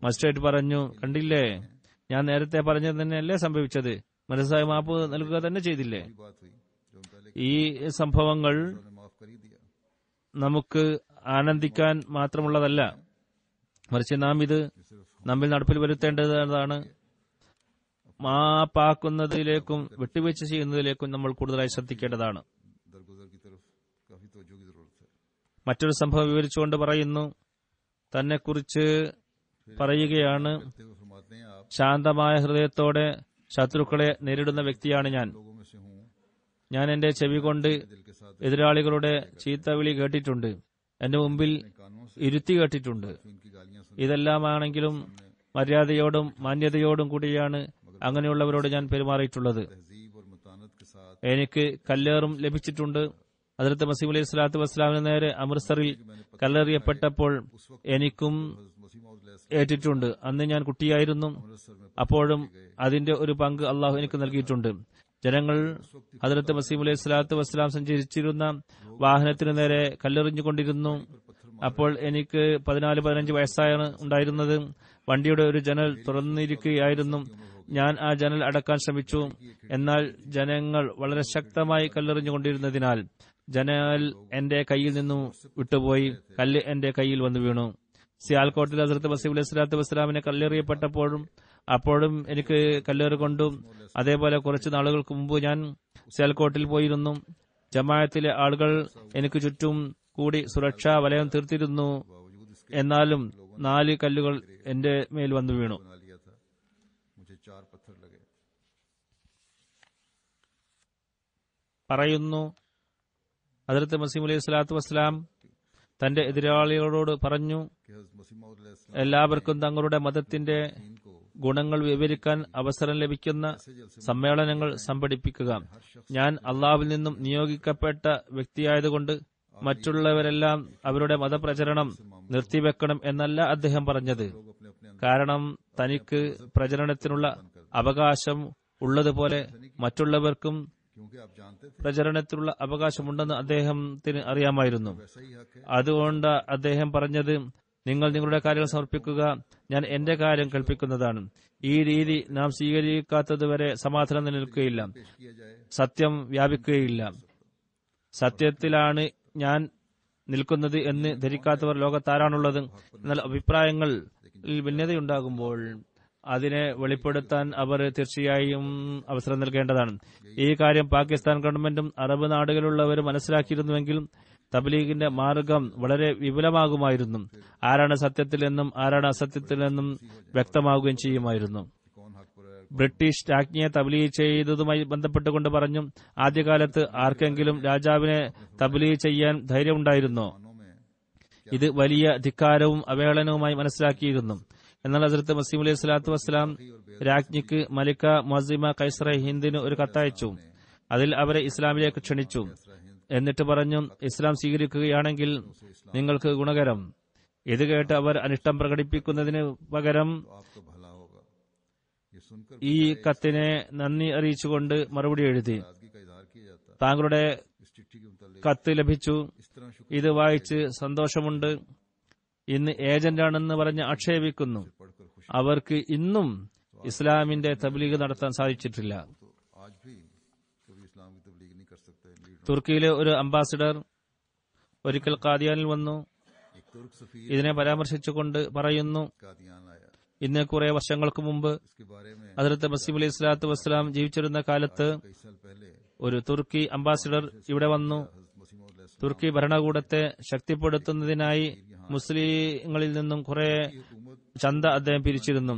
മജിസ്ട്രേറ്റ് പറഞ്ഞു, കണ്ടില്ലേ, ഞാൻ നേരത്തെ പറഞ്ഞത് തന്നെയല്ലേ സംഭവിച്ചത്, മനസ്സായ മാപ്പ് നൽകുക തന്നെ ചെയ്തില്ലേ. ഈ സംഭവങ്ങൾ നമുക്ക് ആനന്ദിക്കാൻ മാത്രമുള്ളതല്ല, മറിച്ച് നാം ഇത് നമ്മിൽ നടപ്പിൽ വരുത്തേണ്ടതാണ്. മാപ്പാക്കുന്നതിലേക്കും വിട്ടുവീഴ്ച ചെയ്യുന്നതിലേക്കും നമ്മൾ കൂടുതലായി ശ്രദ്ധിക്കേണ്ടതാണ്. മറ്റൊരു സംഭവം വിവരിച്ചുകൊണ്ട് പറയുന്നു, തന്നെക്കുറിച്ച് പറയുകയാണ്, ശാന്തമായ ഹൃദയത്തോടെ ശത്രുക്കളെ നേരിടുന്ന വ്യക്തിയാണ് ഞാൻ എന്റെ ചെവി കൊണ്ട് എതിരാളികളുടെ ചീത്തവിളി കേട്ടിട്ടുണ്ട്, എന്റെ മുമ്പിൽ ഇരുത്തി കേട്ടിട്ടുണ്ട്. ഇതെല്ലാമാണെങ്കിലും മര്യാദയോടും മാന്യതയോടും കൂടിയാണ് അങ്ങനെയുള്ളവരോട് ഞാൻ പെരുമാറിയിട്ടുള്ളത്. എനിക്ക് കല്ലേറും ലഭിച്ചിട്ടുണ്ട്. ഹദ്റത്ത് മസീഹ് അലൈഹി സ്വലാത്തു വസ്സലാമിന് നേരെ അമൃത്സറിൽ കല്ലെറിയപ്പെട്ടപ്പോൾ എനിക്കും ഏറ്റിട്ടുണ്ട്. അന്ന് ഞാൻ കുട്ടിയായിരുന്നു. അപ്പോഴും അതിന്റെ ഒരു പങ്ക് അള്ളാഹു എനിക്ക് നൽകിയിട്ടുണ്ട്. ജനങ്ങൾ ഹദ്റത്ത് മസീഹ് അലൈഹി സ്വലാത്തു വസ്സലാം സഞ്ചരിച്ചിരുന്ന വാഹനത്തിനു നേരെ കല്ലെറിഞ്ഞുകൊണ്ടിരുന്നു. അപ്പോൾ എനിക്ക് 14-15 വയസ്സായാണ് ഉണ്ടായിരുന്നത്. വണ്ടിയുടെ ഒരു ജനൽ തുറന്നിരിക്കുകയായിരുന്നു. ഞാൻ ആ ജനൽ അടക്കാൻ ശ്രമിച്ചു. എന്നാൽ ജനങ്ങൾ വളരെ ശക്തമായി കല്ലെറിഞ്ഞുകൊണ്ടിരുന്നതിനാൽ ജനൽ എന്റെ കയ്യിൽ നിന്നും വിട്ടുപോയി. കല്ല് എന്റെ കയ്യിൽ വന്നു വീണു. സിയാൽകോട്ടിൽ ഹദ്റത്ത് മസീഹ് അലൈഹി സ്വലാത്തു വസ്സലാമിനെ കല്ലെറിയപ്പെട്ടപ്പോഴും അപ്പോഴും എനിക്ക് കല്ലേറ് കൊണ്ടു. അതേപോലെ കുറച്ചു നാളുകൾക്ക് മുമ്പ് ഞാൻ സിയാൽകോട്ടിൽ പോയിരുന്നു. ജമാഅത്തിലെ ആളുകൾ എനിക്ക് ചുറ്റും കൂടി സുരക്ഷാ വലയം തീർത്തിരുന്നു. എന്നാലും 4 കല്ലുകൾ എന്റെ മേൽ വന്നു വീണു. പറയുന്നു, ഹദ്റത്ത് മസീഹ് അലൈഹി സ്വലാത്തു വസ്സലാം തന്റെ എതിരാളികളോട് പറഞ്ഞു, എല്ലാവർക്കും തങ്ങളുടെ മതത്തിന്റെ ഗുണങ്ങൾ വിവരിക്കാൻ അവസരം ലഭിക്കുന്ന സമ്മേളനങ്ങൾ സംഘടിപ്പിക്കുക. ഞാൻ അള്ളാഹുവിൽ നിന്നും നിയോഗിക്കപ്പെട്ട വ്യക്തിയായതുകൊണ്ട് മറ്റുള്ളവരെല്ലാം അവരുടെ മതപ്രചരണം നിർത്തിവെക്കണം എന്നല്ല അദ്ദേഹം പറഞ്ഞത്. കാരണം തനിക്ക് പ്രചരണത്തിനുള്ള അവകാശം ഉള്ളതുപോലെ മറ്റുള്ളവർക്കും പ്രചരണത്തിനുള്ള അവകാശമുണ്ടെന്ന് അദ്ദേഹത്തിന് അറിയാമായിരുന്നു. അതുകൊണ്ട് അദ്ദേഹം പറഞ്ഞത്, നിങ്ങൾ നിങ്ങളുടെ കാര്യങ്ങൾ സമർപ്പിക്കുക, ഞാൻ എന്റെ കാര്യം കൽപ്പിക്കുന്നതാണ്. ഈ രീതി നാം സ്വീകരിക്കാത്തതുവരെ സമാധാനം നിലനിൽക്കുകയില്ല, സത്യം വ്യാപിക്കുകയില്ല. സത്യത്തിലാണ് ഞാൻ നിൽക്കുന്നത് എന്ന് ധരിക്കാത്തവർ ലോകത്താരാണുള്ളത്? എന്നാൽ അഭിപ്രായങ്ങളിൽ ഭിന്നതയുണ്ടാകുമ്പോൾ അതിനെ വെളിപ്പെടുത്താൻ അവർ തീർച്ചയായും അവസരം നൽകേണ്ടതാണ്. ഈ കാര്യം പാകിസ്ഥാൻ ഗവൺമെന്റും അറബ് നാടുകളിലുള്ളവരും മനസ്സിലാക്കിയിരുന്നുവെങ്കിൽ തബ്ലീഗിന്റെ മാർഗം വളരെ വിപുലമാകുമായിരുന്നു. ആരാണ് സത്യത്തിലെന്നും ആരാണ് അസത്യത്തിലെന്നും വ്യക്തമാവുകയും ചെയ്യുമായിരുന്നു. ബ്രിട്ടീഷ് രാജ്ഞിയെ തബ്ലീഗ് ചെയ്തതുമായി ബന്ധപ്പെട്ടുകൊണ്ട് പറഞ്ഞു, ആദ്യകാലത്ത് ആർക്കെങ്കിലും രാജാവിനെ തബ്ലീഗ് ചെയ്യാൻ ധൈര്യമുണ്ടായിരുന്നോ? ഇത് വലിയ ധിക്കാരവും അവഹേളനവുമായി മനസ്സിലാക്കിയിരുന്നു. എന്നാൽ ഹദ്റത്ത് മസീഹ് അലൈഹി സ്വലാത്തു വസ്സലാം രാജ്ഞിക്ക് മലിക മുഅസ്സിമ കൈസറെ ഹിന്ദിന് ഒരു കത്തയച്ചു. അതിൽ അവരെ ഇസ്ലാമിലേക്ക് ക്ഷണിച്ചു. എന്നിട്ട് പറഞ്ഞു, ഇസ്ലാം സ്വീകരിക്കുകയാണെങ്കിൽ നിങ്ങൾക്ക് ഗുണകരം. ഇത് കേട്ട് അവർ അനിഷ്ടം പ്രകടിപ്പിക്കുന്നതിന് പകരം ഈ കത്തിനെ നന്ദി അറിയിച്ചുകൊണ്ട് മറുപടി എഴുതി, താങ്കളുടെ കത്ത് ലഭിച്ചു, ഇത് വായിച്ച് സന്തോഷമുണ്ട്. ഇന്ന് ഏജന്റാണെന്ന് പറഞ്ഞ് ആക്ഷേപിക്കുന്നു. അവർക്ക് ഇന്നും ഇസ്ലാമിന്റെ തബ്ലീഗ് നടത്താൻ സാധിച്ചിട്ടില്ല. തുർക്കിയിലെ ഒരു അംബാസിഡർ ഒരിക്കൽ ഖാദിയാനിൽ വന്നു. ഇതിനെ പരാമർശിച്ചുകൊണ്ട് പറയുന്നു, ഇന്ന് കുറെ വർഷങ്ങൾക്ക് മുമ്പ് ഹദ്റത്ത് മസീഹ് അലൈഹി സ്വലാത്തു വസ്സലാം ജീവിച്ചിരുന്ന കാലത്ത് ഒരു തുർക്കി അംബാസിഡർ ഇവിടെ വന്നു. തുർക്കി ഭരണകൂടത്തെ ശക്തിപ്പെടുത്തുന്നതിനായി മുസ്ലിങ്ങളിൽ നിന്നും കുറെ ചന്ത അദ്ദേഹം പിരിച്ചിരുന്നു.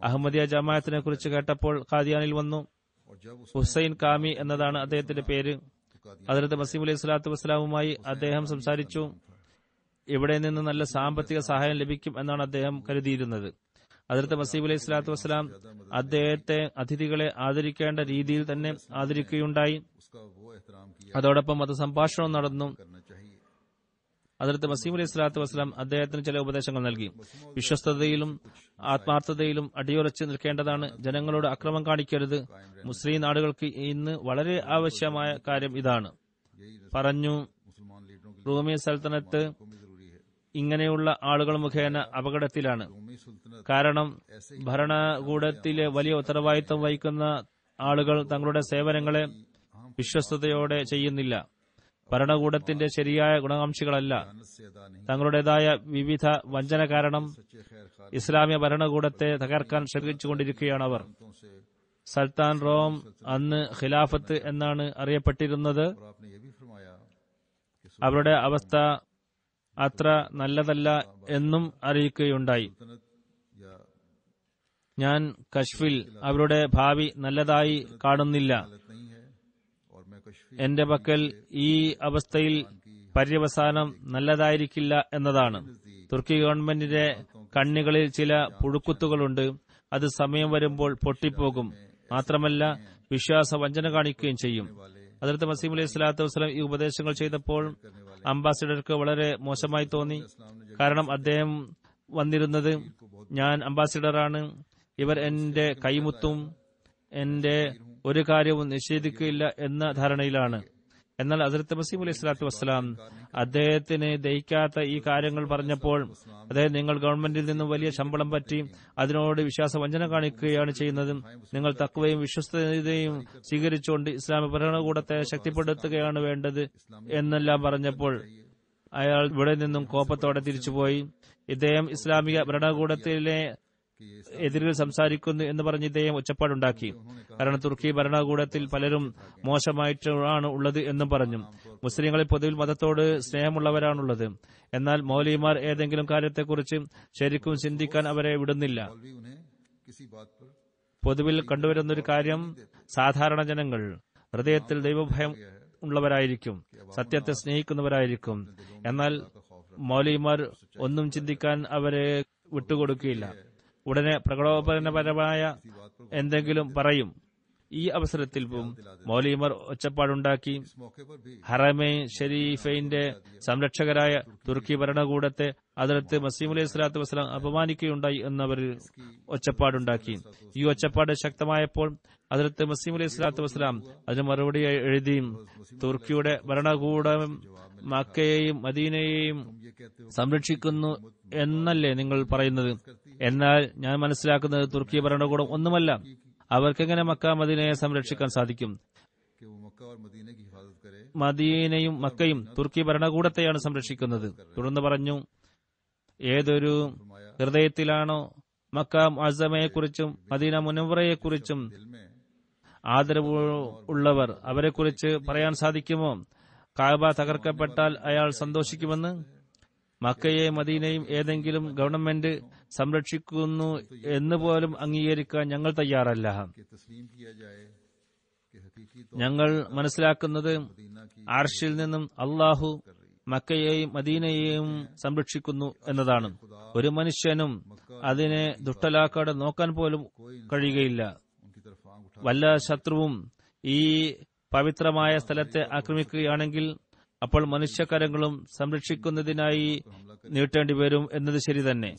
അഹമ്മദിയ ജമാഅത്തിനെ കുറിച്ച് കേട്ടപ്പോൾ ഖാദിയാനിൽ വന്നു. ഹുസൈൻ കാമി എന്നതാണ് അദ്ദേഹത്തിന്റെ പേര്. ഹദ്റത്ത് മസീഹ് അലൈഹി സ്വലാത്തു വസ്സലാമുമായി അദ്ദേഹം സംസാരിച്ചു. ഇവിടെ നിന്ന് നല്ല സാമ്പത്തിക സഹായം ലഭിക്കും എന്നാണ് അദ്ദേഹം കരുതിയിരുന്നത്. ഹദ്റത്ത് മസീഹ് അലൈഹി സ്വലാത്തു വസ്സലാം അദ്ദേഹത്തെ അതിഥികളെ ആദരിക്കേണ്ട രീതിയിൽ തന്നെ ആദരിക്കുകയുണ്ടായി. അതോടൊപ്പം മതസംഭാഷണം നടന്നു. ഹദ്റത്ത് മസീഹ് അലൈഹി സ്വലാത്തു വസ്സലാം അദ്ദേഹത്തിന് ചില ഉപദേശങ്ങൾ നൽകി. വിശ്വസ്തതയിലും ആത്മാർത്ഥതയിലും അടിയുറച്ച് നിൽക്കേണ്ടതാണ്. ജനങ്ങളോട് അക്രമം കാണിക്കരുത്. മുസ്ലിം നാടുകൾക്ക് ഇന്ന് വളരെ ആവശ്യമായ കാര്യം ഇതാണ്. പറഞ്ഞു, റൂമി സൽത്തനത്ത് ഇങ്ങനെയുള്ള ആളുകൾ മുഖേന അപകടത്തിലാണ്. കാരണം ഭരണകൂടത്തിലെ വലിയ ഉത്തരവാദിത്തം വഹിക്കുന്ന ആളുകൾ തങ്ങളുടെ സേവനങ്ങളെ വിശ്വസ്തയോടെ ചെയ്യുന്നില്ല. ഭരണകൂടത്തിന്റെ ശരിയായ ഗുണകാംക്ഷികളല്ല. തങ്ങളുടേതായ വിവിധ വഞ്ചന കാരണം ഇസ്ലാമിക ഭരണകൂടത്തെ തകർക്കാൻ ശ്രമിച്ചുകൊണ്ടിരിക്കുകയാണ് അവർ. സൽത്താൻ റോം അന്ന് ഖിലാഫത്ത് എന്നാണ് അറിയപ്പെട്ടിരുന്നത്. അവരുടെ അവസ്ഥ അത്ര നല്ലതല്ല എന്നും അറിയിക്കുകയുണ്ടായി. ഞാൻ കശ്ഫിൽ അവരുടെ ഭാവി നല്ലതായി കാണുന്നില്ല. എന്റെ പക്കൽ ഈ അവസ്ഥയിൽ പര്യവസാനം നല്ലതായിരിക്കില്ല എന്നതാണ്. തുർക്കി ഗവൺമെന്റിന്റെ കണ്ണുകളിൽ ചില പുഴുക്കുത്തുകളുണ്ട്. അത് സമയം വരുമ്പോൾ പൊട്ടിപ്പോകും. മാത്രമല്ല വിശ്വാസ വഞ്ചന കാണിക്കുകയും ചെയ്യും. ഹദ്റത്ത് മസീഹ് അലൈഹി സ്വലാത്തു വസ്സലാം ഈ ഉപദേശങ്ങൾ ചെയ്തപ്പോൾ അംബാസിഡർക്ക് വളരെ മോശമായി തോന്നി. കാരണം അദ്ദേഹം വന്നിരുന്നത്, ഞാൻ അംബാസിഡറാണ്, ഇവർ എന്റെ കൈമുത്തും എന്റെ ഒരു കാര്യവും നിഷേധിക്കുകയില്ല എന്ന ധാരണയിലാണ്. എന്നാൽ ഹദ്റത്ത് മസീഹ് അലൈഹി സ്വലാത്തു വസ്സലാം അദ്ദേഹത്തിന് ദഹിക്കാത്ത ഈ കാര്യങ്ങൾ പറഞ്ഞപ്പോൾ അദ്ദേഹം, നിങ്ങൾ ഗവൺമെന്റിൽ നിന്നും വലിയ ശമ്പളം പറ്റി അതിനോട് വിശ്വാസ വഞ്ചന കാണിക്കുകയാണ് ചെയ്യുന്നത്. നിങ്ങൾ തഖ്വയും വിശ്വസ്തതയും സ്വീകരിച്ചുകൊണ്ട് ഇസ്ലാമിക ഭരണകൂടത്തെ ശക്തിപ്പെടുത്തുകയാണ് വേണ്ടത് എന്നെല്ലാം പറഞ്ഞപ്പോൾ അയാൾ ഇവിടെ നിന്നും കോപത്തോടെ തിരിച്ചുപോയി. ഇദ്ദേഹം ഇസ്ലാമിക ഭരണകൂടത്തിലെ എതിരിൽ സംസാരിക്കുന്നു എന്ന് പറഞ്ഞ് ഇദ്ദേഹം ഒച്ചപ്പാടുണ്ടാക്കി. കാരണം തുർക്കി ഭരണകൂടത്തിൽ പലരും മോശമായിട്ടാണ് ഉള്ളത് എന്നും പറഞ്ഞു. മുസ്ലിങ്ങളിൽ പൊതുവിൽ മതത്തോട് സ്നേഹമുള്ളവരാണുള്ളത്. എന്നാൽ മൗലവിമാർ ഏതെങ്കിലും കാര്യത്തെക്കുറിച്ച് ശരിക്കും ചിന്തിക്കാൻ അവരെ വിടുന്നില്ല. പൊതുവിൽ കണ്ടുവരുന്നൊരു കാര്യം, സാധാരണ ജനങ്ങൾ ഹൃദയത്തിൽ ദൈവഭയം ഉള്ളവരായിരിക്കും, സത്യത്തെ സ്നേഹിക്കുന്നവരായിരിക്കും. എന്നാൽ മൗലവിമാർ ഒന്നും ചിന്തിക്കാൻ അവരെ വിട്ടുകൊടുക്കുകയില്ല. ഉടനെ പ്രകടനപരമായ എന്തെങ്കിലും പറയും. ഈ അവസരത്തിൽ മൗലവിമാർ ഒച്ചപ്പാടുണ്ടാക്കി ഹറമൈൻ ഷരീഫൈന്റെ സംരക്ഷകരായ തുർക്കി ഭരണകൂടത്തെ ഹദ്റത്ത് മസീഹ് അലൈഹി സ്വലാത്തു വസ്സലാം അപമാനിക്കുകയുണ്ടായി എന്നവർ ഒച്ചപ്പാടുണ്ടാക്കി. ഈ ഒച്ചപ്പാട് ശക്തമായപ്പോൾ ഹദ്റത്ത് മസീഹ് അലൈഹി സ്വലാത്തു വസ്സലാം അതിന് മറുപടിയായി എഴുതി, തുർക്കിയുടെ ഭരണകൂടം മക്കയെയും മദീനയെയും സംരക്ഷിക്കുന്നു എന്നല്ലേ നിങ്ങൾ പറയുന്നത്? എന്നാൽ ഞാൻ മനസ്സിലാക്കുന്നത് തുർക്കി ഭരണകൂടം ഒന്നുമല്ല. അവർക്കെങ്ങനെ മക്ക മദീനയെ സംരക്ഷിക്കാൻ സാധിക്കും? മദീനയും മക്കയും തുർക്കി ഭരണകൂടത്തെയാണ് സംരക്ഷിക്കുന്നത്. തുടർന്ന് പറഞ്ഞു, ഏതൊരു ഹൃദയത്തിലാണോ മക്ക മുഅസ്സമയെക്കുറിച്ചും മദീന മുനവ്വറയെക്കുറിച്ചും ആദരവ് ഉള്ളവർ, അവരെക്കുറിച്ച് പറയാൻ സാധിക്കുമോ കഅബ തകർക്കപ്പെട്ടാൽ അയാൾ സന്തോഷിക്കുമെന്ന്? മക്കയെ മദീനയും ഏതെങ്കിലും ഗവൺമെന്റ് സംരക്ഷിക്കുന്നു എന്ന് പോലും അംഗീകരിക്കാൻ ഞങ്ങൾ തയ്യാറല്ല. ഞങ്ങൾ മനസ്സിലാക്കുന്നത് അർശിൽ നിന്നും അള്ളാഹു മക്കയെയും മദീനയെയും സംരക്ഷിക്കുന്നു എന്നതാണ്. ഒരു മനുഷ്യനും അതിനെ ദുഷ്ടലാക്കാതെ നോക്കാൻ പോലും കഴിയുകയില്ല. വല്ല ശത്രുവും ഈ പവിത്രമായ സ്ഥലത്തെ ആക്രമിക്കുകയാണെങ്കിൽ അപ്പോൾ മനുഷ്യകരങ്ങളും സംരക്ഷിക്കുന്നതിനായി നീട്ടേണ്ടി വരും എന്നത് ശരി തന്നെ.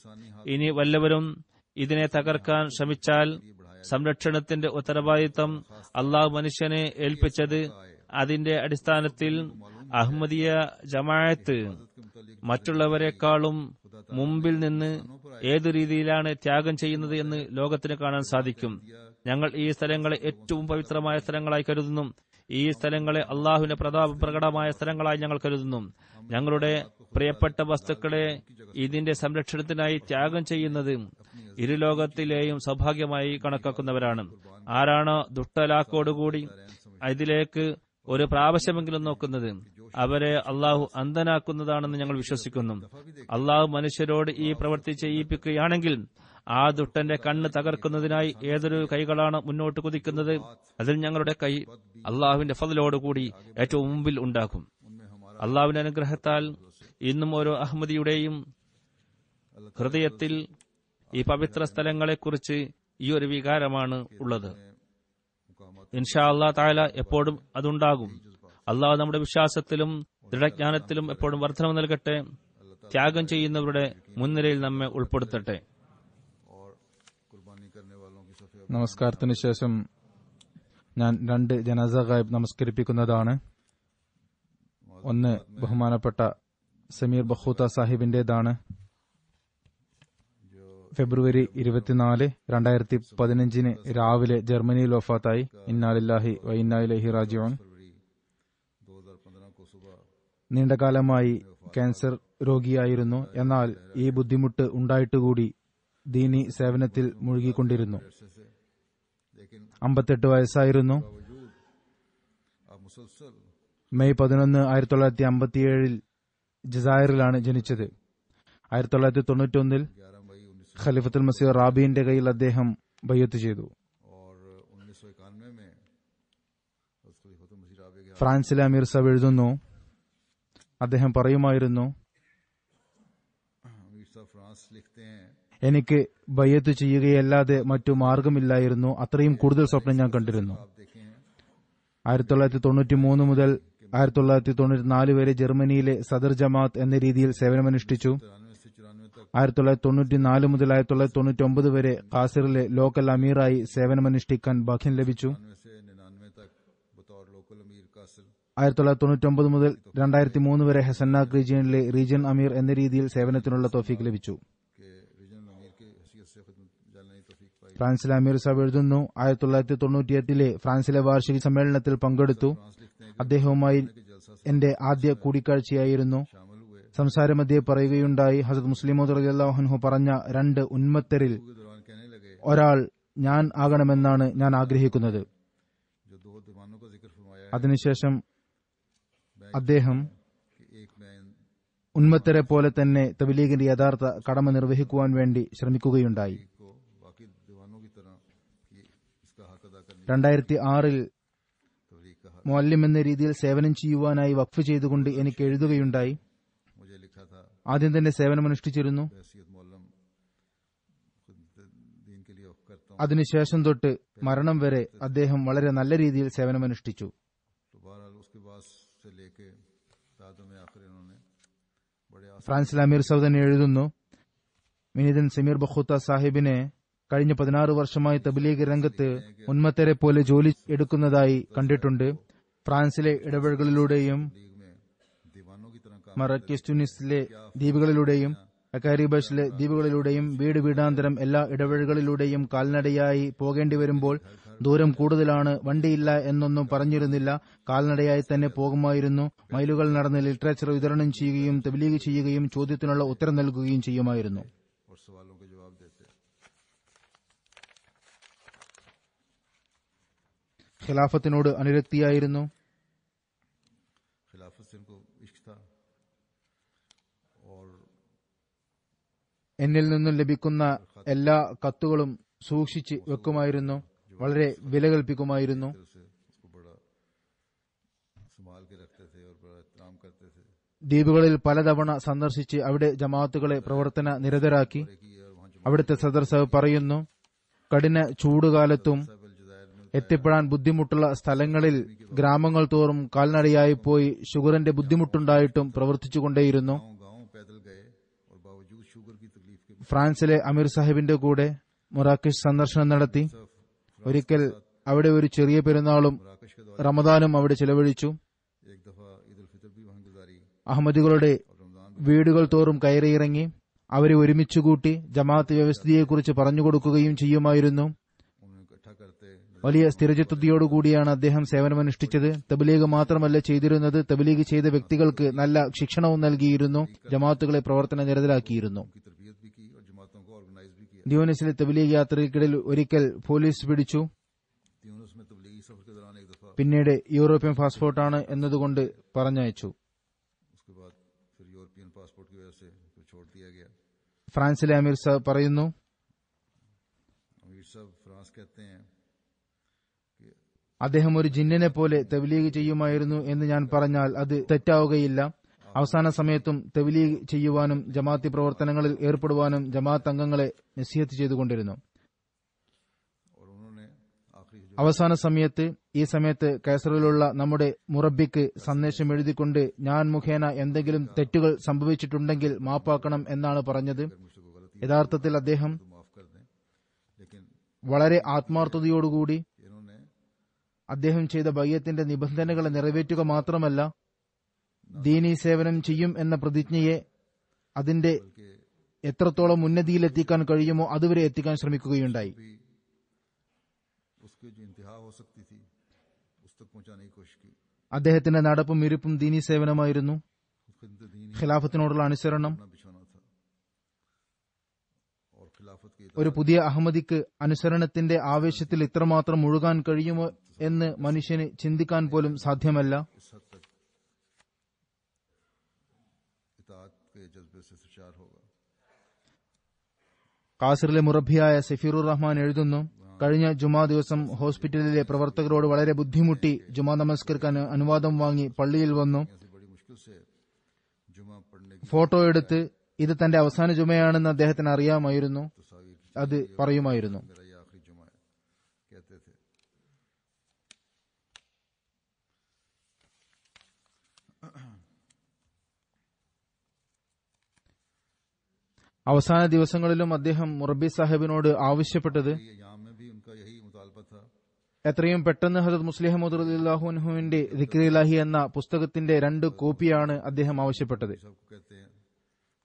ഇനി വല്ലവരും ഇതിനെ തകർക്കാൻ ശ്രമിച്ചാൽ സംരക്ഷണത്തിന്റെ ഉത്തരവാദിത്തം അള്ളാഹു മനുഷ്യനെ ഏൽപ്പിച്ചത്. അതിന്റെ അടിസ്ഥാനത്തിൽ അഹ്മദിയ ജമാഅത്ത് മറ്റുള്ളവരെക്കാളും മുമ്പിൽ നിന്ന് ഏതു രീതിയിലാണ് ത്യാഗം ചെയ്യുന്നത് എന്ന് ലോകത്തിന് കാണാൻ സാധിക്കും. ഞങ്ങൾ ഈ സ്ഥലങ്ങളെ ഏറ്റവും പവിത്രമായ സ്ഥലങ്ങളായി കരുതുന്നു. ഈ സ്ഥലങ്ങളെ അള്ളാഹുവിന്റെ പ്രകടമായ സ്ഥലങ്ങളായി ഞങ്ങൾ കരുതുന്നു. ഞങ്ങളുടെ പ്രിയപ്പെട്ട വസ്തുക്കളെ ഇതിന്റെ സംരക്ഷണത്തിനായി ത്യാഗം ചെയ്യുന്നത് ഇരുലോകത്തിലെയും സൗഭാഗ്യമായി കണക്കാക്കുന്നവരാണ്. ആരാണോ ദുഷ്ടലാക്കോടുകൂടി ഇതിലേക്ക് ഒരു പ്രാവശ്യമെങ്കിലും നോക്കുന്നത്, അവരെ അള്ളാഹു അന്ധനാക്കുന്നതാണെന്ന് ഞങ്ങൾ വിശ്വസിക്കുന്നു. അള്ളാഹു മനുഷ്യരോട് ഈ പ്രവൃത്തി ചെയ്യിപ്പിക്കുകയാണെങ്കിൽ ആ ദുഷ്ടന്റെ കണ്ണ് തകർക്കുന്നതിനായി ഏതൊരു കൈകളാണ് മുന്നോട്ട് കുതിക്കുന്നത്, അതിൽ ഞങ്ങളുടെ കൈ അള്ളാഹുവിന്റെ ഫضലോടുകൂടി ഏറ്റവും മുമ്പിൽ ഉണ്ടാകും. അള്ളാഹുവിന്റെ അനുഗ്രഹത്താൽ ഇന്നും ഓരോ അഹമ്മദിയുടെയും ഹൃദയത്തിൽ ഈ പവിത്ര സ്ഥലങ്ങളെക്കുറിച്ച് ഈ ഒരു വികാരമാണ് ഉള്ളത്. ഇൻഷാ അല്ലാഹ് തആല എപ്പോഴും അതുണ്ടാകും. അള്ളാഹു നമ്മുടെ വിശ്വാസത്തിലും ദൃഢജ്ഞാനത്തിലും എപ്പോഴും വർധനവ് നൽകട്ടെ. ത്യാഗം ചെയ്യുന്നവരുടെ മുൻനിരയിൽ നമ്മെ ഉൾപ്പെടുത്തട്ടെ. നമസ്കാരത്തിന് ശേഷം ഞാൻ 2 ജനാസ ഗായിബ് നമസ്കരിപ്പിക്കുന്നതാണ്. ഒന്ന് ബഹുമാനപ്പെട്ട സമീർ ബഖൂത്ത സാഹിബിന്റേതാണ്. ഫെബ്രുവരി 24, 2015 രാവിലെ ജർമ്മനിയിൽ വഫാത്തായി. ഇന്നാ ലില്ലാഹി വ ഇന്നാ ഇലൈഹി റാജിഊൻ. നീണ്ടകാലമായി ക്യാൻസർ രോഗിയായിരുന്നു. എന്നാൽ ഈ ബുദ്ധിമുട്ട് ഉണ്ടായിട്ടുകൂടി ദീനി സേവനത്തിൽ മുഴുകിക്കൊണ്ടിരുന്നു. 58 വയസ്സായിരുന്നു. മെയ് 11, 1957 ജസായറിലാണ് ജനിച്ചത്. 1991 ഖലീഫത്തുൽ മസീഹ് റാബിന്റെ കയ്യിൽ അദ്ദേഹം ബയ്യത്ത് ചെയ്തു. ഫ്രാൻസിലെ അമീർ സാബ് എഴുതുന്നു, അദ്ദേഹം പറയുമായിരുന്നു, എനിക്ക് ബയ്യത്ത് ചെയ്യുകയല്ലാതെ മറ്റു മാർഗമില്ലായിരുന്നു. അത്രയും കൂടുതൽ സ്വപ്നം ഞാൻ കണ്ടിരുന്നു. 1993 മുതൽ 1994 വരെ ജർമ്മനിയിലെ സദർ ജമാഅത്ത് എന്ന രീതിയിൽ സേവനമനുഷ്ഠിച്ചു. 1994 മുതൽ 1999 വരെ ഖാസിറിലെ ലോക്കൽ അമീറായി സേവനമനുഷ്ഠിക്കാൻ ഭാഗ്യം ലഭിച്ചു. 1999 മുതൽ 2003 വരെ ഹസന്നാഗ് റീജിയനിലെ റീജിയൻ അമീർ എന്ന രീതിയിൽ സേവനത്തിനുള്ള തൗഫീഖ് ലഭിച്ചു. ഫ്രാൻസിലെ അമീർ സാബ് എഴുതുന്നു, 1998 ഫ്രാൻസിലെ വാർഷിക സമ്മേളനത്തിൽ പങ്കെടുത്തു. അദ്ദേഹവുമായി എന്റെ ആദ്യ കൂടിക്കാഴ്ചയായിരുന്നു. സംസാരമധ്യേ പറയുകയുണ്ടായി, ഹസരത്ത് മുസ്ലിമോദ് റളിയല്ലാഹു അൻഹു പറഞ്ഞ 2 ഉന്മത്തരിൽ ഒരാൾ ഞാൻ ആകണമെന്നാണ് ഞാൻ ആഗ്രഹിക്കുന്നത്. जो दो दीवानों का जिक्र फरमाया है അതിനുശേഷം അദ്ദേഹം कि एक मैं ഉന്മത്തരെ പോലെ തന്നെ തബ്ലീഗിന്റെ യഥാർത്ഥ കടമ നിർവഹിക്കുവാൻ വേണ്ടി ശ്രമിക്കുകയുണ്ടായി. को बाकी दीवानों की तरह कि इसका हक अदा करने 2006 तबलीग का हक മുഅല്ലിം എന്ന രീതിയിൽ സേവനം ചെയ്യുവാനായി വഖഫ് ചെയ്തുകൊണ്ട് എനിക്ക് എഴുതുകയുണ്ടായി. मुझे लिखा था ആദ്യം തന്നെ സേവനമനുഷ്ഠിച്ചിരുന്നു. हैसियत मुअल्लिम खुद दीन के लिए वक़्फ़ करता हूँ. അതിനുശേഷം തൊട്ട് മരണം വരെ അദ്ദേഹം വളരെ നല്ല രീതിയിൽ സേവനമനുഷ്ഠിച്ചു. तो बहरहाल उसके बाद से लेके तादम आखिर इन्होंने बड़े ഫ്രാൻസിൽ അമീർ സൗദൻ എഴുതുന്നു, വിനീതൻ സമീർ ബഖൂത്ത സാഹിബിനെ കഴിഞ്ഞ 16 വർഷമായി തബ്ലീഗ് രംഗത്ത് ഉന്മത്തരെ പോലെ ജോലി എടുക്കുന്നതായി കണ്ടിട്ടുണ്ട്. ഫ്രാൻസിലെ ഇടപെടലുകളിലൂടെയും लीग में दीवानों की तरह काम മറക്കേസ് ട്യൂണിസിലെ ദ്വീപുകളിലൂടെയും അക്കാരിബഷിലെ ദ്വീപുകളിലൂടെയും വീട് വീടാന്തരം എല്ലാ ഇടവഴികളിലൂടെയും കാൽനടയായി പോകേണ്ടി വരുമ്പോൾ ദൂരം കൂടുതലാണ്, വണ്ടിയില്ല എന്നൊന്നും പറഞ്ഞിരുന്നില്ല. കാൽനടയായി തന്നെ പോകുമായിരുന്നു. മൈലുകൾ നടന്ന് ലിറ്ററേച്ചർ വിതരണം ചെയ്യുകയും തബ്ലീഗ് ചെയ്യുകയും ചോദ്യത്തിനുള്ള ഉത്തരം നൽകുകയും ചെയ്യുമായിരുന്നു. और सवालों के जवाब देते. ഖിലാഫത്തിനോട് അനുരക്തിയായിരുന്നു. खिलाफत से इनको इश्क था और എന്നിൽ നിന്നും ലഭിക്കുന്ന എല്ലാ കത്തുകളും സൂക്ഷിച്ച് വെക്കുമായിരുന്നു. വളരെ വില കൽപ്പിക്കുമായിരുന്നു. तरफ से उसको बड़ा संभाल के रखते थे और बड़ा एहतराम करते थे. ദ്വീപുകളിൽ പലതവണ സന്ദർശിച്ച് അവിടെ ജമാഅത്തുകളെ പ്രവർത്തന നിരതരാക്കി. അവിടുത്തെ സദർ സാഹിബ് പറയുന്നു, കഠിന ചൂടുകാലത്തും എത്തിപ്പെടാൻ ബുദ്ധിമുട്ടുള്ള സ്ഥലങ്ങളിൽ ഗ്രാമങ്ങൾ തോറും കാൽനടയായി പോയി ഷുഗറിന്റെ ബുദ്ധിമുട്ടുണ്ടായിട്ടും പ്രവർത്തിച്ചുകൊണ്ടേയിരുന്നു. गांव पैदल गए और बावजूद शुगर की तकलीफ के ഫ്രാൻസിലെ അമീർ സാഹിബിന്റെ കൂടെ മൊറാക്കഷ് സന്ദർശനം നടത്തി. ഒരിക്കൽ അവിടെ ഒരു ചെറിയ പെരുന്നാളും मराकश के റമദാനും അവിടെ ചെലവഴിച്ചു. दौरान एक दफा ईद उल फितर भी वहीं गुजारी അഹമ്മദികളുടെ और रमजान വീടുകൾ തോറും കയറിയിറങ്ങി അവരെ ഒരുമിച്ചുകൂട്ടി ജമാഅത്ത് വ്യവസ്ഥയെക്കുറിച്ച് പറഞ്ഞുകൊടുക്കുകയും ചെയ്യുമായിരുന്നു. उन्हें इकट्ठा करते. വലിയ സ്ഥിരചിത്തതയോടുകൂടിയാണ് അദ്ദേഹം സേവനമനുഷ്ഠിച്ചത്. തബ്ലീഗ് മാത്രമല്ല ചെയ്തിരുന്നത്, തബ്ലീഗ് ചെയ്ത വ്യക്തികൾക്ക് നല്ല ശിക്ഷണവും നൽകിയിരുന്നു. ജമാഅത്തുകളെ പ്രവർത്തന നിരതരാക്കിയിരുന്നു. उनकी तरबियत भी की और जमातों को ऑर्गेनाइज भी किया. ദ്യൂനസിലെ തബ്ലീഗ് യാത്രയ്ക്കിടയിൽ ഒരിക്കൽ പോലീസ് പിടിച്ചു. यूनुस में तबलीगी सफर के दौरान एक दफा പിന്നീട് യൂറോപ്യൻ പാസ്പോർട്ടാണ് എന്നതുകൊണ്ട് പറഞ്ഞയച്ചു. उसके बाद फिर यूरोपियन पासपोर्ट की वजह से फिर छोड़ दिया गया. ഫ്രാൻസിലെ അമീർ സാഹിബ് പറയുന്നു, अमीर साहब फ्रांस कहते हैं അദ്ദേഹം ഒരു ജിന്നിനെ പോലെ തബ്ലീഗ് ചെയ്യുമായിരുന്നു എന്ന് ഞാൻ പറഞ്ഞാൽ അത് തെറ്റാവുകയില്ല. അവസാന സമയത്തും തബ്ലീഗ് ചെയ്യുവാനും ജമാഅത്തി പ്രവർത്തനങ്ങളിൽ ഏർപ്പെടുവാനും ജമാഅത്ത് അംഗങ്ങളെ നസീഹത്ത് ചെയ്തുകൊണ്ടിരുന്നു. और उन्होंने आखिरी जो അവസാന സമയത്ത് ഈ സമയത്ത് കൈസറിലുള്ള നമ്മുടെ മുറബിക്ക് സന്ദേശം എഴുതിക്കൊണ്ട് ഞാൻ മുഖേന എന്തെങ്കിലും തെറ്റുകൾ സംഭവിച്ചിട്ടുണ്ടെങ്കിൽ മാപ്പാക്കണം എന്നാണ് പറഞ്ഞത്. मुझसे कोई गलती യഥാർത്ഥത്തിൽ അദ്ദേഹം तो माफ कर दें. लेकिन വളരെ ആത്മാർത്ഥതയോടുകൂടി इन्होंने അദ്ദേഹം ചെയ്ത ബയ്യത്തിന്റെ നിബന്ധനകളെ നിറവേറ്റുക മാത്രമല്ല, ദീനീ സേവനം ചെയ്യും എന്ന പ്രതിജ്ഞയെ അതിന്റെ बल्कि എത്രത്തോളം ഉന്നതിയിലെത്തിക്കാൻ കഴിയുമോ അതുവരെ എത്തിക്കാൻ ശ്രമിക്കുകയുണ്ടായി. भी उसकी जो इंतहा हो सकती थी उस तक पहुंचाने की कोशिश की. അദ്ദേഹത്തിന്റെ നടപ്പും ഇരിപ്പും ദീനീ സേവനമായിരുന്നു. खिदमत दीन ही ഖിലാഫത്തിനോടുള്ള അനുസരണം अपना बिछाना था और खिलाफत की ഒരു പുതിയ അഹമ്മദിക്ക് അനുസരണത്തിന്റെ ആവേശത്തിൽ ഇത്രമാത്രം മുഴുകാൻ കഴിയുമോ എന്ന് മനുഷ്യന് ചിന്തിക്കാൻ പോലും സാധ്യമല്ല. इस हद तक इताअत के जज्बे से सरशार होगा. കാസിറിലെ മുറബിയായ സഫീറുർ റഹ്മാൻ എഴുതുന്നു, കഴിഞ്ഞ ജുമാ ദിവസം ഹോസ്പിറ്റലിലെ പ്രവർത്തകരോട് വളരെ ബുദ്ധിമുട്ടി ജുമാ നമസ്കരിക്കാൻ അനുവാദം വാങ്ങി പള്ളിയിൽ വന്നു. ऐसी बड़ी मुश्किल से जुमा पढ़ने की ഫോട്ടോ എടുത്ത് ഇത് തന്റെ അവസാന ജുമയാണെന്ന് അദ്ദേഹത്തിന് അറിയാമായിരുന്നു. तस्वीर അത് പറയുമായിരുന്നു. मेरा ये आखिरी जुमा है कहते थे. അവസാന ദിവസങ്ങളിലും അദ്ദേഹം മുറബി സാഹിബിനോട് ആവശ്യപ്പെട്ടത് ये यहाँ में भी उनका यही मुतालबा था. എത്രയും പെട്ടെന്ന് ഹദരത്ത് മുസ്ലിം മൗദൂദ് റളിയല്ലാഹു അൻഹുവിന്റെ ദിക്ർ ഇലാഹി എന്ന പുസ്തകത്തിന്റെ 2 കോപ്പിയാണ് അദ്ദേഹം ആവശ്യപ്പെട്ടത്. सबको कहते हैं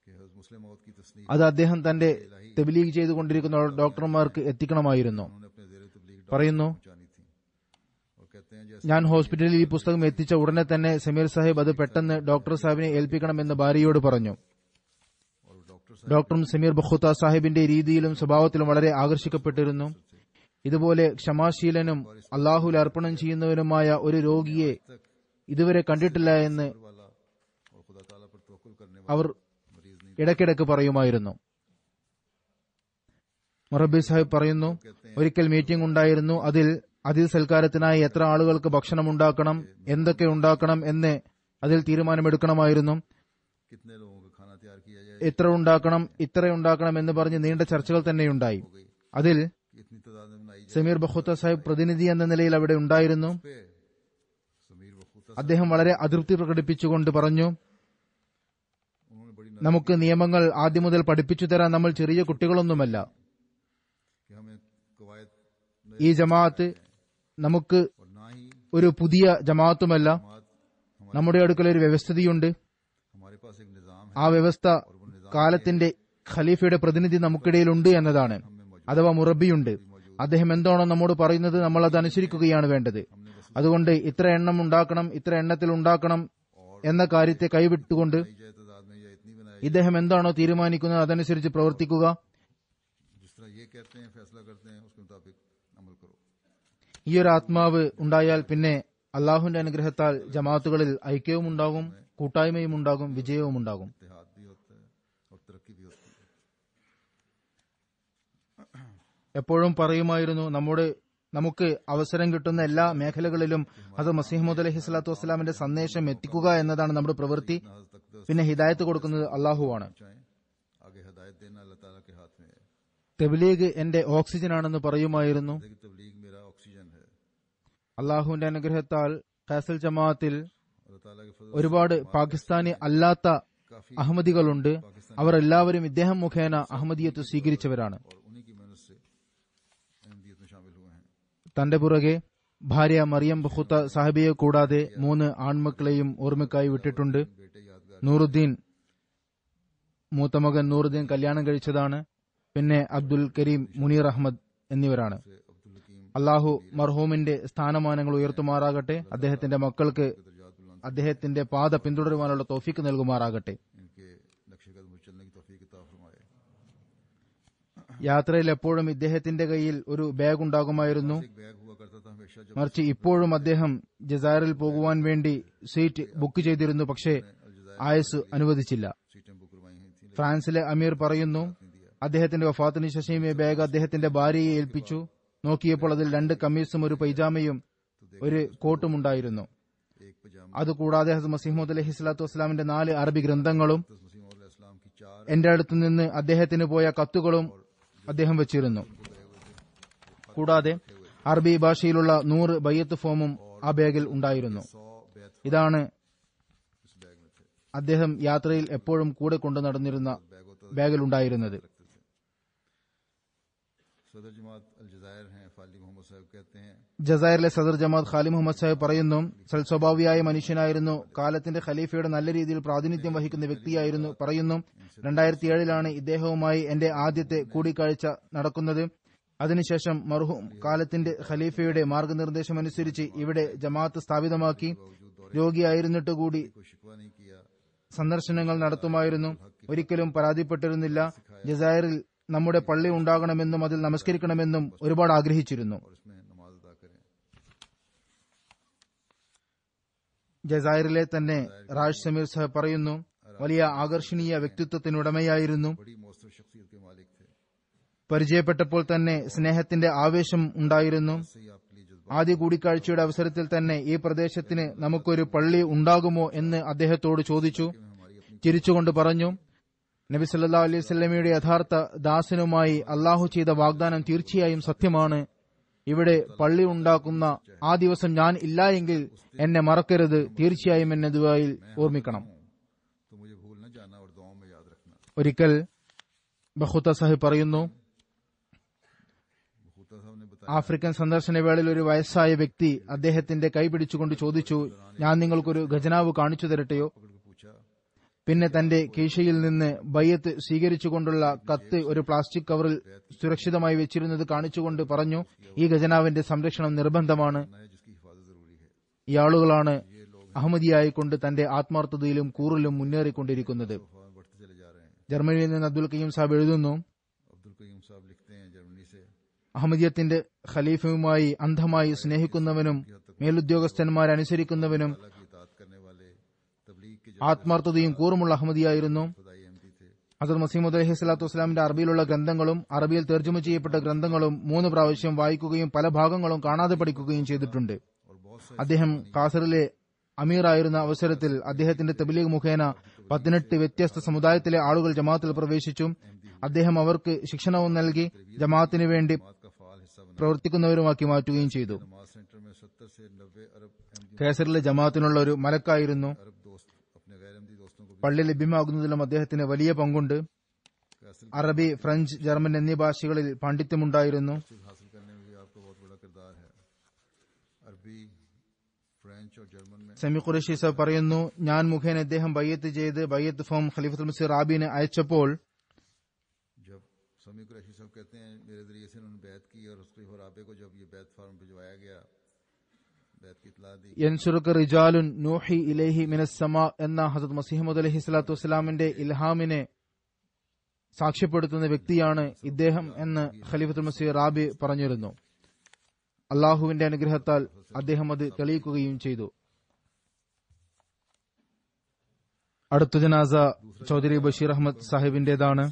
कि हज़रत मुस्लिम मौद की तस्नीफ അത് അദ്ദേഹം തന്റെ തബ്ലീഗ് ചെയ്തുകൊണ്ടിരിക്കുന്ന ഡോക്ടർമാർക്ക് എത്തിക്കണമായിരുന്നു. उन्होंने अपने ज़ेरे तबलीग പറയുന്നു, पहुंचानी थी और कहते हैं जैसे ഞാൻ ഹോസ്പിറ്റലിൽ ഈ പുസ്തകം എത്തിച്ച ഉടനെ തന്നെ സമീർ സാഹിബ് അത് പെട്ടെന്ന് ഡോക്ടർ സാഹിബിനെ ഏൽപ്പിക്കണമെന്ന് ഭാര്യയോട് പറഞ്ഞു. और डॉक्टर ഡോക്ടർ സമീർ ബഖൂത്ത സാഹിബിന്റെ രീതിയിലും സ്വഭാവത്തിലും വളരെ ആകർഷിക്കപ്പെട്ടിരുന്നു. ഇതുപോലെ ക്ഷമാശീലനും അള്ളാഹുൽ അർപ്പണം ചെയ്യുന്നവനുമായ ഒരു രോഗിയെ ഇതുവരെ കണ്ടിട്ടില്ല എന്ന് അവർ ഇടയ്ക്കിടയ്ക്ക് പറയുമായിരുന്നു. മുറബി സാഹിബ് പറയുന്നു, ഒരിക്കൽ മീറ്റിംഗ് ഉണ്ടായിരുന്നു. അതിൽ അതിഥി സൽക്കാരത്തിനായി എത്ര ആളുകൾക്ക് ഭക്ഷണം ഉണ്ടാക്കണം, എന്തൊക്കെ ഉണ്ടാക്കണം എന്ന് അതിൽ തീരുമാനമെടുക്കണമായിരുന്നു. ഇത്ര ഉണ്ടാക്കണം എന്ന് പറഞ്ഞ് നീണ്ട ചർച്ചകൾ തന്നെയുണ്ടായി. അതിൽ സമീർ ബഖൂത്ത സാഹിബ് പ്രതിനിധി എന്ന നിലയിൽ അവിടെ ഉണ്ടായിരുന്നു. അദ്ദേഹം വളരെ അതൃപ്തി പ്രകടിപ്പിച്ചുകൊണ്ട് പറഞ്ഞു, നമുക്ക് നിയമങ്ങൾ ആദ്യം മുതൽ പഠിപ്പിച്ചു തരാൻ നമ്മൾ ചെറിയ കുട്ടികളൊന്നുമല്ല. ഈ ജമാഅത്ത് നമുക്ക് ഒരു പുതിയ ജമാഅത്തുമല്ല. നമ്മുടെ അടുക്കൽ ഒരു വ്യവസ്ഥിതിയുണ്ട്. ആ വ്യവസ്ഥ കാലത്തിന്റെ ഖലീഫയുടെ പ്രതിനിധി നമുക്കിടയിലുണ്ട് എന്നതാണ്, അഥവാ മുറബിയുണ്ട്. അദ്ദേഹം എന്താണോ നമ്മോട് പറയുന്നത് നമ്മൾ അത് അനുസരിക്കുകയാണ് വേണ്ടത്. അതുകൊണ്ട് ഇത്ര എണ്ണം ഉണ്ടാക്കണം, ഇത്ര എണ്ണത്തിൽ ഉണ്ടാക്കണം എന്ന കാര്യത്തെ കൈവിട്ടുകൊണ്ട് ഇദ്ദേഹം എന്താണോ തീരുമാനിക്കുന്നത് അതനുസരിച്ച് പ്രവർത്തിക്കുക. ഈ ഒരു ആത്മാവ് ഉണ്ടായാൽ പിന്നെ അള്ളാഹുവിന്റെ അനുഗ്രഹത്താൽ ജമാഅത്തുകളിൽ ഐക്യവും ഉണ്ടാകും, കൂട്ടായ്മയും ഉണ്ടാകും, വിജയവും ഉണ്ടാകും. എപ്പോഴും പറയുമായിരുന്നു, നമുക്ക് അവസരം കിട്ടുന്ന എല്ലാ മേഖലകളിലും ഹദരത്ത് മസീഹ് മൗഊദ് അലൈഹി സ്വലാത്തു വസ്സലാമിന്റെ സന്ദേശം എത്തിക്കുക എന്നതാണ് നമ്മുടെ പ്രവൃത്തി. പിന്നെ ഹിദായത്ത് കൊടുക്കുന്നത് അള്ളാഹുവാണ്. തബ്ലീഗ് എന്റെ ഓക്സിജനാണെന്ന് പറയുമായിരുന്നു. അള്ളാഹുവിന്റെ അനുഗ്രഹത്താൽ ഖാസിൽ ജമാഅത്തിൽ ഒരുപാട് പാകിസ്ഥാനി അല്ലാത്ത അഹമ്മദികളുണ്ട്. അവർ എല്ലാവരും ഇദ്ദേഹം മുഖേന അഹമ്മദിയത്ത് സ്വീകരിച്ചവരാണ്. തന്റെ പുറകെ ഭാര്യ മറിയം ബഖൂത്ത സാഹിബിയെ കൂടാതെ 3 ആൺമക്കളെയും ഓർമ്മയ്ക്കായി വിട്ടിട്ടുണ്ട്. നൂറുദ്ദീൻ, മൂത്ത മകൻ നൂറുദ്ദീൻ കല്യാണം കഴിച്ചതാണ്. പിന്നെ അബ്ദുൽ കരീം, മുനീർ അഹമ്മദ് എന്നിവരാണ്. അള്ളാഹു മർഹൂമിന്റെ സ്ഥാനമാനങ്ങൾ ഉയർത്തുമാറാകട്ടെ. അദ്ദേഹത്തിന്റെ മക്കൾക്ക് അദ്ദേഹത്തിന്റെ പാത പിന്തുടരുവാനുള്ള തൗഫീക്ക് നൽകുമാറാകട്ടെ. യാത്രയിൽ എപ്പോഴും ഇദ്ദേഹത്തിന്റെ കയ്യിൽ ഒരു ബാഗ് ഉണ്ടാകുമായിരുന്നു. മറിച്ച് ഇപ്പോഴും അദ്ദേഹം ജസാറിൽ പോകുവാൻ വേണ്ടി സീറ്റ് ബുക്ക് ചെയ്തിരുന്നു. പക്ഷേ ആയുസ് അനുവദിച്ചില്ല. ഫ്രാൻസിലെ അമീർ പറയുന്നു, അദ്ദേഹത്തിന്റെ വഫാത്തിന് ശേഷം ഈ ബാഗ് അദ്ദേഹത്തിന്റെ ഭാര്യയെ ഏൽപ്പിച്ചു. നോക്കിയപ്പോൾ അതിൽ 2 കമ്മീസും ഒരു പൈജാമയും ഒരു കോട്ടും ഉണ്ടായിരുന്നു. അതുകൂടാതെ ഹസ്രത്ത് മസീഹ് മൗഊദ് അലൈഹി സ്വലാത്തു വസ്സലാമിന്റെ 4 അറബി ഗ്രന്ഥങ്ങളും എന്റെ അടുത്ത് നിന്ന് അദ്ദേഹത്തിന് പോയ കത്തുകളും അദ്ദേഹം വെച്ചിരുന്നു. കൂടാതെ അറബി ഭാഷയിലുള്ള 100 ബയ്യത്ത് ഫോമും ആ ബാഗിൽ ഉണ്ടായിരുന്നു. ഇതാണ് അദ്ദേഹം യാത്രയിൽ എപ്പോഴും കൂടെ കൊണ്ടു നടന്നിരുന്ന ബാഗിൽ ഉണ്ടായിരുന്നത്. ജസായറിലെ സദർ ജമാഅത്ത് ഖാലി മുഹമ്മദ് സാഹിബ് പറയുന്നു, സൽസ്വഭാവിയായ മനുഷ്യനായിരുന്നു. കാലത്തിന്റെ ഖലീഫയുടെ നല്ല രീതിയിൽ പ്രാതിനിധ്യം വഹിക്കുന്ന വ്യക്തിയായിരുന്നു. പറയുന്നു, 2007 ഇദ്ദേഹവുമായി എന്റെ ആദ്യത്തെ കൂടിക്കാഴ്ച നടക്കുന്നത്. അതിനുശേഷം മർഹൂം കാലത്തിന്റെ ഖലീഫയുടെ മാർഗനിർദ്ദേശമനുസരിച്ച് ഇവിടെ ജമാഅത്ത് സ്ഥാപിതമാക്കി. രോഗിയായിരുന്നിട്ട് കൂടി സന്ദർശനങ്ങൾ നടത്തുമായിരുന്നു. ഒരിക്കലും പരാതിപ്പെട്ടിരുന്നില്ല. ജസായറിൽ നമ്മുടെ പള്ളി ഉണ്ടാകണമെന്നും അതിൽ നമസ്കരിക്കണമെന്നും ഒരുപാട് ആഗ്രഹിച്ചിരുന്നു. ജസായറിലെ തന്നെ റാഷ് സമീർ സാഹിബ് പറയുന്നു, വലിയ ആകർഷണീയ വ്യക്തിത്വത്തിനുടമയായിരുന്നു. പരിചയപ്പെട്ടപ്പോൾ തന്നെ സ്നേഹത്തിന്റെ ആവേശം ഉണ്ടായിരുന്നു. ആദ്യ കൂടിക്കാഴ്ചയുടെ അവസരത്തിൽ തന്നെ ഈ പ്രദേശത്തിന് നമുക്കൊരു പള്ളി ഉണ്ടാകുമോ എന്ന് അദ്ദേഹത്തോട് ചോദിച്ചു. ചിരിച്ചുകൊണ്ട് പറഞ്ഞു, നബി സല്ലല്ലാഹു അലൈഹി വസല്ലമയുടെ യഥാർത്ഥ ദാസനുമായി അള്ളാഹു ചെയ്ത വാഗ്ദാനം തീർച്ചയായും സത്യമാണ്. ഇവിടെ പള്ളി ഉണ്ടാക്കുന്ന ആ ദിവസം ഞാൻ ഇല്ല എങ്കിൽ എന്നെ മറക്കരുത്. തീർച്ചയായും എന്നെ ദുആയിൽ ഓർമ്മിക്കണം. ഒരിക്കൽ ബഖൂത്ത സാഹിബ് പറയുന്നു, ആഫ്രിക്കൻ സന്ദർശന വേളയിൽ ഒരു വയസ്സായ വ്യക്തി അദ്ദേഹത്തിന്റെ കൈ പിടിച്ചുകൊണ്ട് ചോദിച്ചു, ഞാൻ നിങ്ങൾക്കൊരു ഖജനാവ് കാണിച്ചു തരട്ടെയോ? പിന്നെ തന്റെ കീശയിൽ നിന്ന് ബയ്യത്ത് സ്വീകരിച്ചുകൊണ്ടുള്ള കത്ത് ഒരു പ്ലാസ്റ്റിക് കവറിൽ സുരക്ഷിതമായി വെച്ചിരുന്നത് കാണിച്ചുകൊണ്ട് പറഞ്ഞു, ഈ ഖജനാവിന്റെ സംരക്ഷണം നിർബന്ധമാണ്. ഈ ആളുകളാണ് അഹമ്മദിയായിക്കൊണ്ട് തന്റെ ആത്മാർത്ഥതയിലും കൂറിലും മുന്നേറിക്കൊണ്ടിരിക്കുന്നത്. ജർമ്മനിയിൽ നിന്ന് അബ്ദുൽ കയ്യൂം സാഹിബ് എഴുതുന്നു, अब्दुल कयूम साहब लिखते हैं जर्मनी से, അഹമ്മദിയത്തിന്റെ ഖലീഫയുമായി അന്ധമായി സ്നേഹിക്കുന്നവനും മേലുദ്യോഗസ്ഥന്മാരെ അനുസരിക്കുന്നവനും अल्लाह की इताअत करने वाले तबलीग के ആത്മാർത്ഥതയും കൂറുമുള്ള അഹമ്മദിയായിരുന്നു. खुदाई अहमदी थे. ഹദരത്ത് മസീഹ് അലൈഹി സ്വലാത്തു വസ്സലാമിന്റെ അറബിയിലുള്ള ഗ്രന്ഥങ്ങളും അറബിയിൽ തർജ്ജമ ചെയ്യപ്പെട്ട ഗ്രന്ഥങ്ങളും 3 പ്രാവശ്യം വായിക്കുകയും പല ഭാഗങ്ങളും കാണാതെ പഠിക്കുകയും ചെയ്തിട്ടുണ്ട്. അദ്ദേഹം കാസറിലെ അമീറായിരുന്ന അവസരത്തിൽ അദ്ദേഹത്തിന്റെ തബ്ലീഗ് മുഖേന 18 വ്യത്യസ്ത സമുദായത്തിലെ ആളുകൾ ജമാഅത്തിൽ പ്രവേശിച്ചു. അദ്ദേഹം അവർക്ക് ശിക്ഷണവും നൽകി ജമാഅത്തിന് വേണ്ടി का फाल हिस्सा बना. പ്രവർത്തിക്കുന്നവരുമാക്കി മാറ്റുകയും ചെയ്തു. नमाज सेंटर में 70 से 90 अरब अहमदी കേസറിലെ ജമാഅത്തിനുള്ള ഒരു മലക്കായിരുന്നു. अरब दोस्त अपने गैर अहमदी दोस्तों को भी പള്ളി ലഭ്യമാകുന്നതിലും അദ്ദേഹത്തിന് വലിയ പങ്കുണ്ട്. അറബി, ഫ്രഞ്ച്, ജർമ്മൻ എന്നീ ഭാഷകളിൽ പാണ്ഡിത്യമുണ്ടായിരുന്നു. हासिल करने में भी आपका बहुत बड़ा किरदार है. अरबी, फ्रेंच और जर्मन में സമി ഖുറൈശി സാഹിബ് പറയുന്നു, ഞാൻ മുഖേന അദ്ദേഹം ബയ്യത്ത് ചെയ്ത് ബയ്യത്ത് ഫോം ഖലീഫത്തുൽ മസീഹ് റാബിന് അയച്ചപ്പോൾ जब समी कुरैशी साहब कहते हैं मेरे जरिए से उन्होंने बैत की और उसके राबे को जब ये बैत फार्म भिजवाया गया, बैत की इतला दी. യൻസുറുക റിജാലുൻ നൂഹി ഇലൈഹി മിനസ്സമാ എന്ന ഹസരത്ത് മസീഹ് മൗഊദ് അലൈഹി സ്വലാത്തു വസ്സലാമിന്റെ ഇൽഹാമിനെ സാക്ഷ്യപ്പെടുത്തുന്ന വ്യക്തിയാണ് ഇദ്ദേഹം എന്ന് ഖലീഫത്തുൽ മസീഹ് റാബി പറഞ്ഞിരുന്നു. അള്ളാഹുവിന്റെ അനുഗ്രഹത്താൽ അദ്ദേഹം അത് തെളിയിക്കുകയും ചെയ്തു. അടുത്ത ജനാസ ചൌധരി ബഷീർ അഹമ്മദ് സാഹിബിന്റേതാണ്.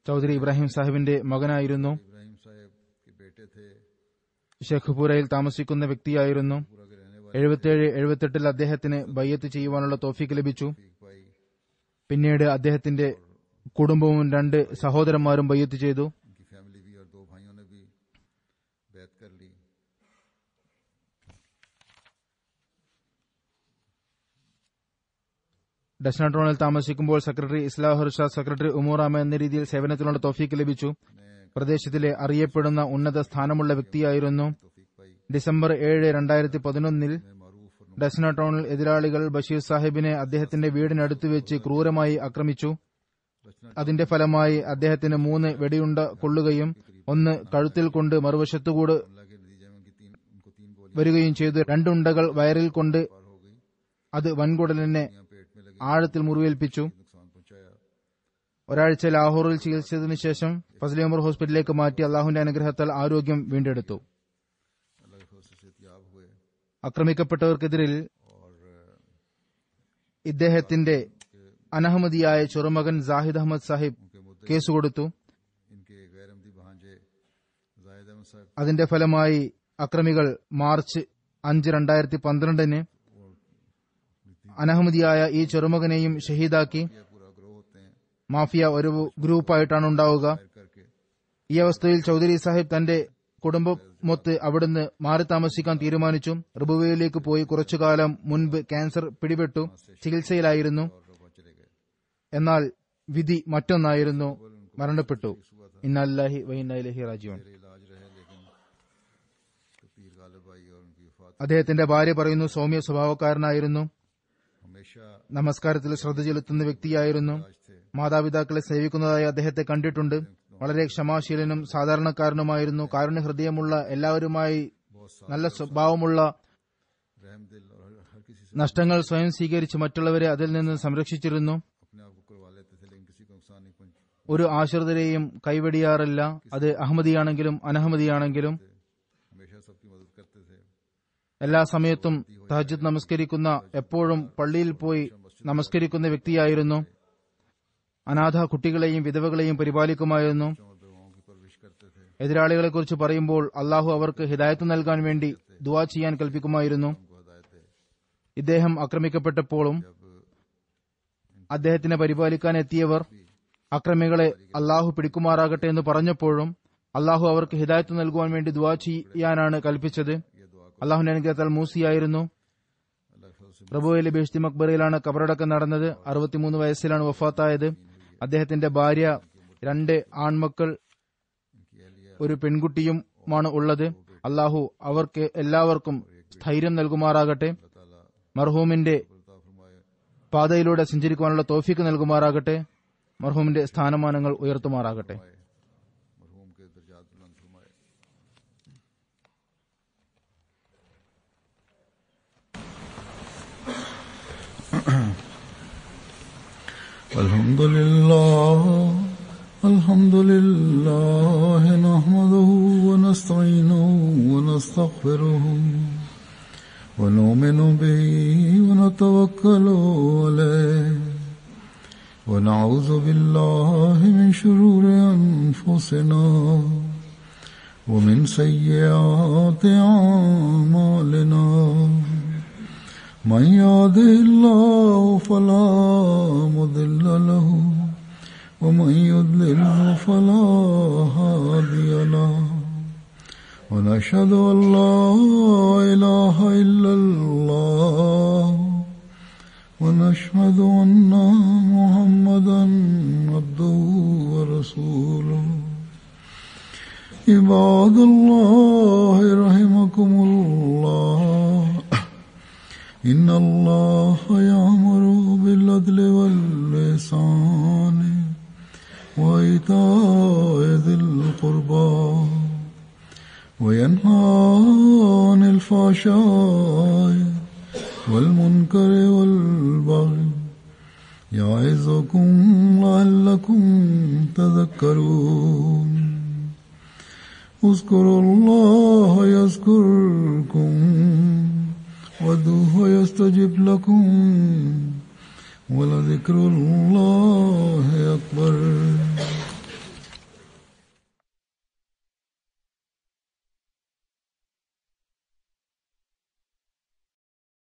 ചൌധരി ഇബ്രാഹിം സാഹിബിന്റെ മകനായിരുന്നു. इब्राहिम साहब के बेटे थे. ഷെഖ്പൂരയിൽ താമസിക്കുന്ന വ്യക്തിയായിരുന്നു. पूरा के रहने वाले 77-78 അദ്ദേഹത്തിന് ബയ്യത്ത് ചെയ്യുവാനുള്ള തോഫീക്ക് ലഭിച്ചു. भाई, പിന്നീട് അദ്ദേഹത്തിന്റെ കുടുംബവും 2 സഹോദരന്മാരും ബയ്യത്ത് ചെയ്തു. उनकी फैमिली भी और 2 भाइयों ने भी बैत कर ली. ഡസ്നാട്ടോണിൽ താമസിക്കുമ്പോൾ സെക്രട്ടറി ഇസ്ലാഹ് ഹർഷാ, സെക്രട്ടറി ഉമൂറാമ എന്ന രീതിയിൽ സേവനത്തിനുള്ള തോഫീക്ക് ലഭിച്ചു. പ്രദേശത്തിലെ അറിയപ്പെടുന്ന ഉന്നത സ്ഥാനമുള്ള വ്യക്തിയായിരുന്നു. तौफीक भाई ഡിസംബർ 7, 2011 मारूफ और ഡസ്നാട്ടോണിൽ എതിരാളികൾ ബഷീർ സാഹിബിനെ അദ്ദേഹത്തിന്റെ വീടിനടുത്ത് വെച്ച് ക്രൂരമായി ആക്രമിച്ചു. അതിന്റെ ഫലമായി അദ്ദേഹത്തിന് 3 വെടിയുണ്ട കൊള്ളുകയും 1 കഴുത്തിൽ കൊണ്ട് മറുവശത്തുകൂട് हमला के नतीजे में उनको 3 गोलियां വരികയും ചെയ്തു. 2 ഉണ്ടകൾ വയറിൽ കൊണ്ട് पार हो गई. അത് വൻകുടലിനെ पेट में लगी, ആഴത്തിൽ മുറിവേൽപ്പിച്ചു. नुकसान पहुंचाया. ഒരാഴ്ച ലാഹോറിൽ ചികിത്സിച്ചതിനു ശേഷം ഫസലി ഉമർ ഹോസ്പിറ്റലിലേക്ക് മാറ്റി അള്ളാഹുവിന്റെ അനുഗ്രഹത്താൽ ആരോഗ്യം വീണ്ടെടുത്തു. अल्लाह के फजल से सेहतयाब हुए ആക്രമിക്കപ്പെട്ടവർക്കെതിരിൽ और ഇദ്ദേഹത്തിന്റെ അനഹമ്മദിയായ ചെറുമകൻ സാഹിദ് അഹമ്മദ് സാഹിബ് उनके मुद्दे കേസ് കൊടുത്തു. इनके गैर अहमदी भांजे जाहिद अहमद साहब അതിന്റെ ഫലമായി അക്രമികൾ മാർച്ച് 5, 2012 അനഹമ്മദിയായ ഈ ചെറുമകനെയും ഷഹീദാക്കി. ये पूरा ग्रोह होते हैं മാഫിയ ഒരു ഗ്രൂപ്പായിട്ടാണ് ഉണ്ടാവുക. करके. ഈ അവസ്ഥയിൽ ചൌധരി സാഹിബ് തന്റെ കുടുംബമൊത്ത് അവിടുന്ന് മാറി താമസിക്കാൻ തീരുമാനിച്ചു. റിബുവയിലേക്ക് പോയി കുറച്ചുകാലം മുൻപ് ക്യാൻസർ പിടിപെട്ടു ചികിത്സയിലായിരുന്നു. और वहाँ चले गए. എന്നാൽ വിധി മറ്റൊന്നായിരുന്നു, മരണപ്പെട്ടു. ഇന്നല്ലാഹി വ ഇന്നാ ഇലൈഹി റാജിഊൻ. मेरे इलाज रहे लेकिन पीर गालिब आई और उनकी वफात അദ്ദേഹത്തിന്റെ ഭാര്യ പറയുന്നു, സൗമ്യ സ്വഭാവക്കാരനായിരുന്നു, हमेशा നമസ്കാരത്തിൽ ശ്രദ്ധ ചെലുത്തുന്ന വ്യക്തിയായിരുന്നു. आज थे. മാതാപിതാക്കളെ സേവിക്കുന്നതായി അദ്ദേഹത്തെ കണ്ടിട്ടുണ്ട്. വളരെ ക്ഷമാശീലനും സാധാരണക്കാരനുമായിരുന്നു. കാരുണ്യഹൃദയമുള്ള, എല്ലാവരുമായി നല്ല സ്വഭാവമുള്ള, रहम दिल और हर किसी से നഷ്ടങ്ങൾ സ്വയം സ്വീകരിച്ച് മറ്റുള്ളവരെ അതിൽ നിന്ന് സംരക്ഷിച്ചിരുന്നു. अपने आप को करवा लेते थे लेकिन किसी को नुकसान नहीं पहुंचा. ഒരു ആശ്രിതരെയും കൈവെടിയാറില്ല. അത് അഹമ്മദിയാണെങ്കിലും അനഹമ്മദിയാണെങ്കിലും. हमेशा सबकी मदद करते थे. എല്ലാ സമയത്തും തഹജ്ജുദ് നമസ്കരിക്കുന്ന, എപ്പോഴും പള്ളിയിൽ പോയി നമസ്കരിക്കുന്ന വ്യക്തിയായിരുന്നു. അനാഥ കുട്ടികളെയും വിധവകളെയും പരിപാലിക്കുമായിരുന്നു. और बेवाओं की परवरिश करते थे. എതിരാളികളെക്കുറിച്ച് പറയുമ്പോൾ അള്ളാഹു അവർക്ക് ഹിദായത്ത് നൽകാൻ വേണ്ടി ദുആ ചെയ്യാൻ കൽപ്പിക്കുമായിരുന്നു. उनको हदायत है. ഇദ്ദേഹം ആക്രമിക്കപ്പെട്ടപ്പോഴും അദ്ദേഹത്തിനെ പരിപാലിക്കാൻ എത്തിയവർ അക്രമികളെ അള്ളാഹു പിടിക്കുമാറാകട്ടെ എന്ന് പറഞ്ഞപ്പോഴും അള്ളാഹു അവർക്ക് ഹിദായത്ത് നൽകുവാൻ വേണ്ടി ദുആ ചെയ്യാനാണ് കൽപ്പിച്ചത്. ये दुआ को അള്ളാഹുവിന്റെ അനുഗ്രഹത്താൽ മൂസിയായിരുന്നു. अल्लाह के फजल से പ്രഭുവിലെ ബേഷ്തി മക്ബറയിലാണ് കബറടക്കം നടന്നത്. 63 വയസ്സിലാണ് വഫാത്തായത്. അദ്ദേഹത്തിന്റെ ഭാര്യ, 2 ആൺമക്കൾ, इनकी अहलिया ഒരു പെൺകുട്ടിയുമാണ് ഉള്ളത്. അള്ളാഹു അവർക്ക് എല്ലാവർക്കും സ്ഥൈര്യം നൽകുമാറാകട്ടെ. ताला മർഹൂമിന്റെ अता फरमाए. പാതയിലൂടെ സഞ്ചരിക്കുവാനുള്ള തോഫീക്ക് നൽകുമാറാകട്ടെ. മർഹൂമിന്റെ സ്ഥാനമാനങ്ങൾ ഉയർത്തുമാറാകട്ടെ. मरहूम के दर्जात बुलंद फरमाए. الحمد لله ونستغفره ونؤمن به ونتوكل عليه ونعوذ بالله من شرور أنفسنا ومن سيئات أعمالنا من يهده الله فلا مضل له ومن يضلله فلا هادي له ونشهد أن لا إله إلا الله ونشهد أن محمدا عبده ورسوله عباد الله رحمكم الله إن الله يأمر بالعدل والإحسان وإيتاء ذي القربى وينهى عن الفحشاء والمنكر والبغي يعظكم لعلكم تذكرون اذكروا الله يذكركم وادعوه يستجب لكم ولذكر الله أكبر